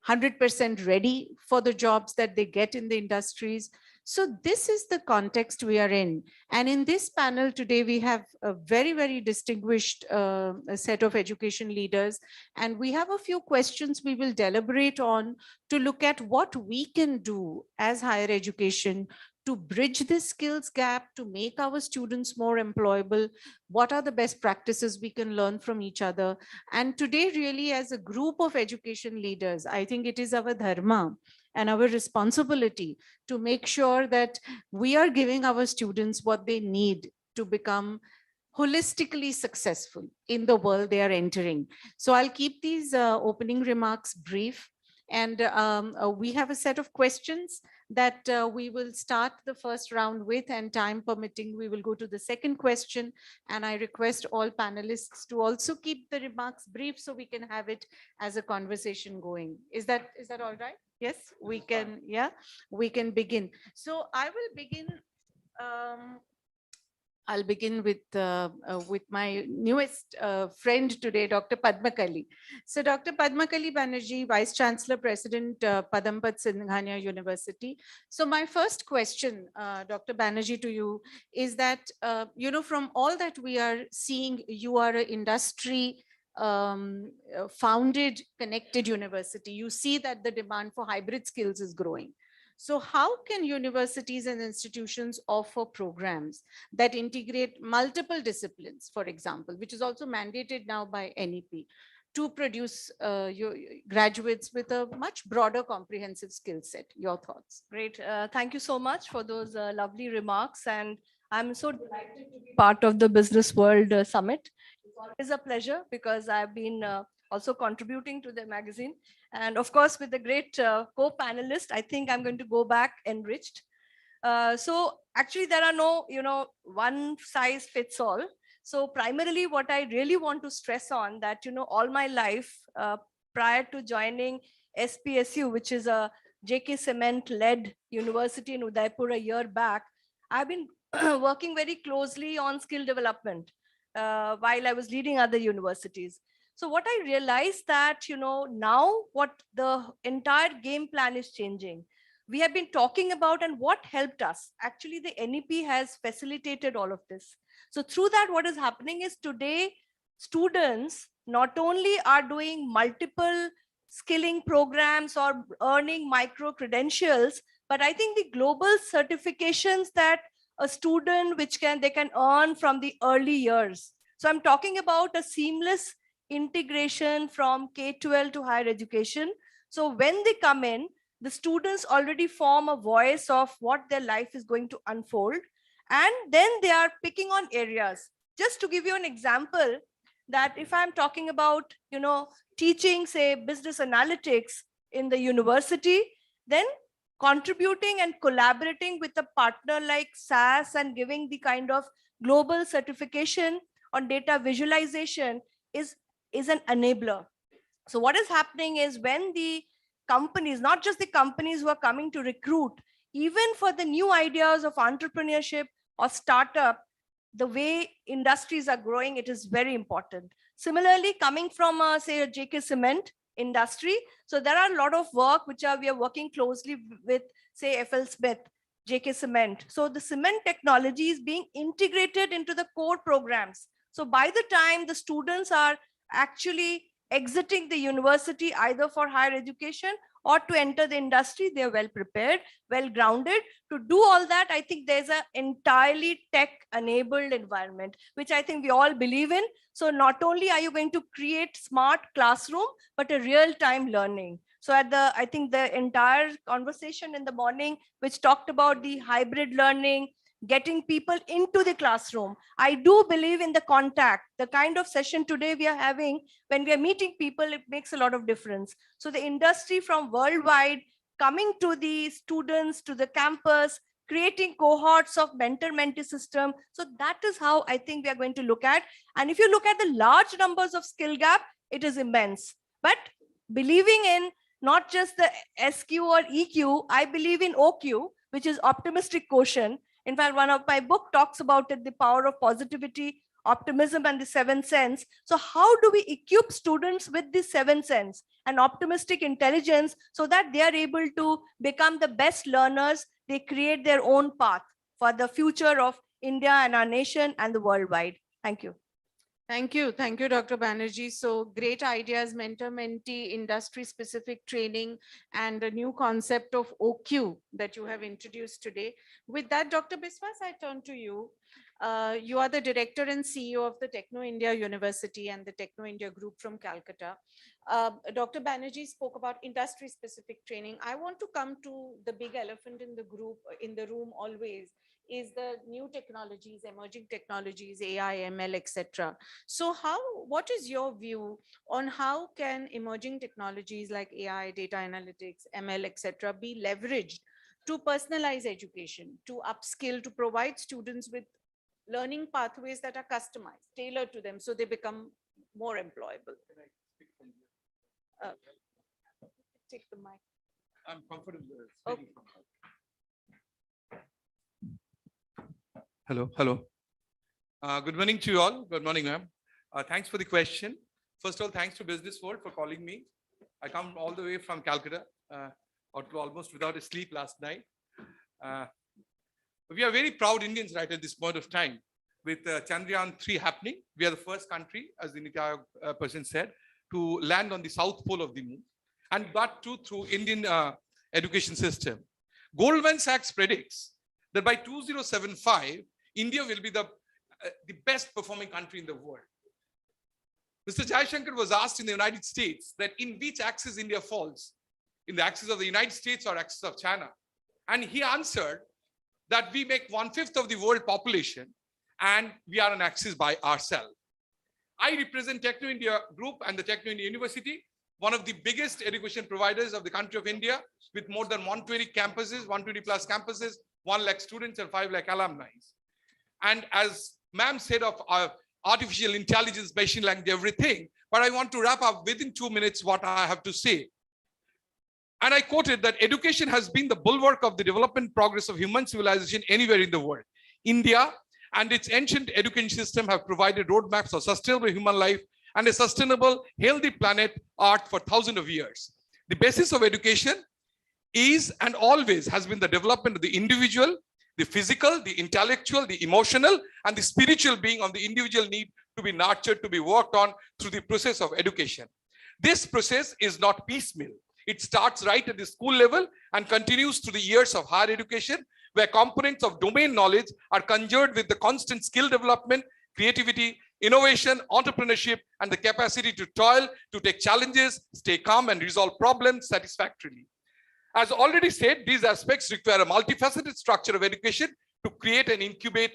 100% ready for the jobs that they get in the industries. So this is the context we are in. And in this panel today, we have a very, very distinguished set of education leaders. And we have a few questions we will deliberate on to look at what we can do as higher education to bridge this skills gap, to make our students more employable. What are the best practices we can learn from each other? And today, really, as a group of education leaders, I think it is our dharma and our responsibility to make sure that we are giving our students what they need to become holistically successful in the world they are entering. So I'll keep these opening remarks brief. And we have a set of questions that we will start the first round with, and time permitting, we will go to the second question. And I request all panelists to also keep the remarks brief so we can have it as a conversation going. Is that all right? Yes, we can. Yeah, we can begin. So I will begin. I'll begin with my newest friend today, Dr. Padmakali. So Dr. Padmakali Banerjee, Vice Chancellor, President, Padampat Singhania University. So my first question, Dr. Banerjee, to you is that, from all that we are seeing, you are an industry founded, connected university. You see that the demand for hybrid skills is growing. So how can universities and institutions offer programs that integrate multiple disciplines, for example, which is also mandated now by NEP, to produce your graduates with a much broader comprehensive skill set? Your thoughts? Great. Thank you so much for those lovely remarks. And I'm so delighted to be part of the Business World Summit. It's a pleasure because I've been also contributing to the magazine. And of course, with the great co-panelist, I think I'm going to go back enriched. So actually, there are no, one size fits all. So primarily what I really want to stress on that, all my life prior to joining SPSU, which is a JK Cement led university in Udaipur a year back, I've been working very closely on skill development while I was leading other universities. So what I realized that, now what the entire game plan is changing. We have been talking about and what helped us. Actually, the NEP has facilitated all of this. So through that, what is happening is today, students not only are doing multiple skilling programs or earning micro credentials, but I think the global certifications that a student they can earn from the early years. So I'm talking about a seamless integration from K-12 to higher education. So when they come in, the students already form a voice of what their life is going to unfold. And then they are picking on areas. Just to give you an example, that if I'm talking about, teaching, say, business analytics in the university, then contributing and collaborating with a partner like SAS and giving the kind of global certification on data visualization is an enabler. So what is happening is when the companies, not just the companies who are coming to recruit, even for the new ideas of entrepreneurship or startup, the way industries are growing, it is very important. Similarly, coming from say a JK Cement industry, so there are a lot of work which we are working closely with, say FL Smith, JK Cement. So the cement technology is being integrated into the core programs. So by the time the students are actually exiting the university, either for higher education or to enter the industry, they are well prepared, well grounded. To do all that, I think there's an entirely tech-enabled environment, which I think we all believe in. So not only are you going to create smart classroom, but a real-time learning. So I think the entire conversation in the morning, which talked about the hybrid learning, getting people into the classroom. I do believe in the contact, the kind of session today we are having, when we are meeting people, it makes a lot of difference. So the industry from worldwide coming to the students, to the campus, creating cohorts of mentor-mentee system. So that is how I think we are going to look at. And if you look at the large numbers of skill gap, it is immense. But believing in not just the SQ or EQ, I believe in OQ, which is optimistic quotient. In fact, one of my book talks about it, the power of positivity, optimism, and the seventh sense. So how do we equip students with the seventh sense and optimistic intelligence so that they are able to become the best learners? They create their own path for the future of India and our nation and the worldwide. Thank you. Thank you. Thank you, Dr. Banerjee. So great ideas, mentor-mentee, industry-specific training, and a new concept of OQ that you have introduced today. With that, Dr. Biswas, I turn to you. You are the director and CEO of the Techno India University and the Techno India Group from Calcutta. Dr. Banerjee spoke about industry-specific training. I want to come to the big elephant in the group, in the room always, is the new technologies, emerging technologies, AI, ML, etc. So what is your view on how can emerging technologies like AI, data analytics, ML, etc. be leveraged to personalize education, to upskill, to provide students with learning pathways that are customized, tailored to them, so they become more employable? Take the mic. I'm comfortable. Okay. Hello. Good morning to you all. Good morning, ma'am. Thanks for the question. First of all, thanks to Business World for calling me. I come all the way from Calcutta, almost without a sleep last night. We are very proud Indians right at this point of time. With Chandrayaan 3 happening, we are the first country, as the Niti Aayog person said, to land on the south pole of the moon, and that too through Indian education system. Goldman Sachs predicts that by 2075, India will be the best performing country in the world. Mr. Jaishankar was asked in the United States that in which axis India falls, in the axis of the United States or axis of China. And he answered that we make 1/5 of the world population and we are an axis by ourselves. I represent Techno India Group and the Techno India University, one of the biggest education providers of the country of India, with more than 120 campuses, 120 plus campuses, 1 lakh students and 5 lakh alumni. And as ma'am said of artificial intelligence, machine learning, everything, but I want to wrap up within 2 minutes what I have to say. And I quoted that education has been the bulwark of the development progress of human civilization anywhere in the world. India and its ancient education system have provided roadmaps of sustainable human life and a sustainable, healthy planet Earth for thousands of years. The basis of education is and always has been the development of the individual, the physical, the intellectual, the emotional, and the spiritual being of the individual need to be nurtured, to be worked on through the process of education. This process is not piecemeal. It starts right at the school level and continues through the years of higher education, where components of domain knowledge are conjured with the constant skill development, creativity, innovation, entrepreneurship, and the capacity to toil, to take challenges, stay calm, and resolve problems satisfactorily. As already said, these aspects require a multifaceted structure of education to create and incubate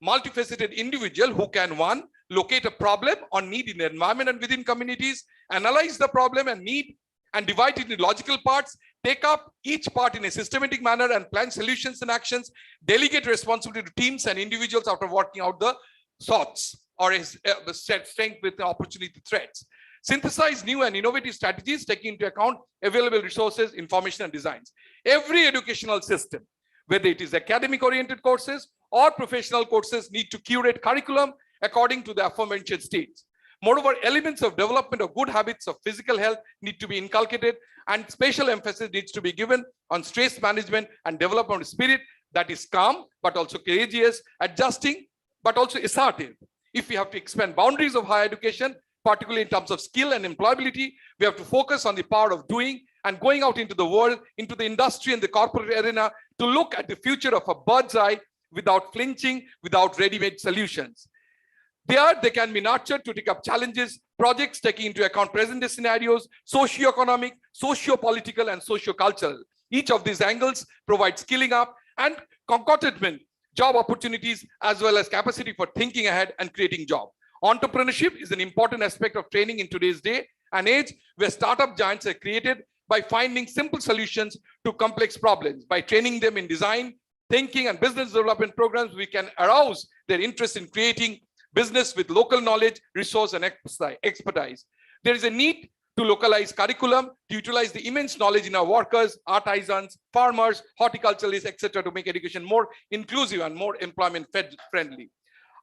multifaceted individual who can, 1, locate a problem or need in the environment and within communities, analyze the problem and need and divide it into logical parts, take up each part in a systematic manner and plan solutions and actions, delegate responsibility to teams and individuals after working out the thoughts. or his strength with opportunity threats. Synthesize new and innovative strategies taking into account available resources, information, and designs. Every educational system, whether it is academic oriented courses or professional courses, need to curate curriculum according to the aforementioned states. Moreover, elements of development of good habits of physical health need to be inculcated, and special emphasis needs to be given on stress management and development of spirit that is calm, but also courageous, adjusting, but also assertive. If we have to expand boundaries of higher education, particularly in terms of skill and employability, we have to focus on the power of doing and going out into the world, into the industry and the corporate arena to look at the future of a bird's eye without flinching, without ready-made solutions. There, they can be nurtured to take up challenges, projects taking into account present-day scenarios, socio-economic, socio-political, and socio-cultural. Each of these angles provides skilling up and concomitant job opportunities, as well as capacity for thinking ahead and creating jobs. Entrepreneurship is an important aspect of training in today's day and age, where startup giants are created by finding simple solutions to complex problems. By training them in design, thinking, and business development programs, we can arouse their interest in creating business with local knowledge, resource, and expertise. There is a need to localize curriculum, to utilize the immense knowledge in our workers, artisans, farmers, horticulturalists, etc., to make education more inclusive and more employment friendly.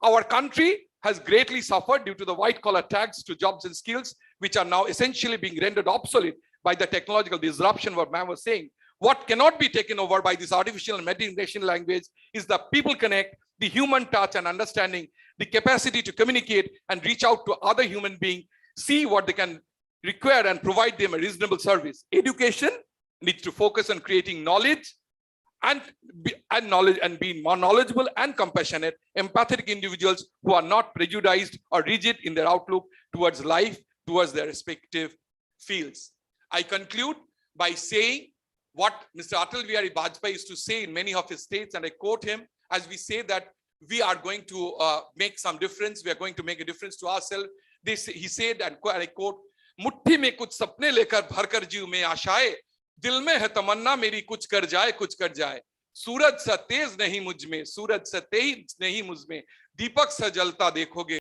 Our country has greatly suffered due to the white-collar tags to jobs and skills, which are now essentially being rendered obsolete by the technological disruption, what ma'am was saying. What cannot be taken over by this artificial and machine language is the people connect, the human touch and understanding, the capacity to communicate and reach out to other human beings, see what they can require and provide them a reasonable service. Education needs to focus on creating knowledge and being more knowledgeable and compassionate, empathetic individuals who are not prejudiced or rigid in their outlook towards life, towards their respective fields. I conclude by saying what Mr. Atal Bihari Vajpayee used to say in many of his states, and I quote him, as we say that we are going to make some difference, we are going to make a difference to ourselves. He said, and I quote, "मुट्ठी में कुछ सपने लेकर भरकर जीव में आशाएं, दिल में है तमन्ना मेरी कुछ कर जाए, सूरज सा तेज नहीं मुझ में, सूरज सा तेज नहीं मुझ में, दीपक सा जलता देखोगे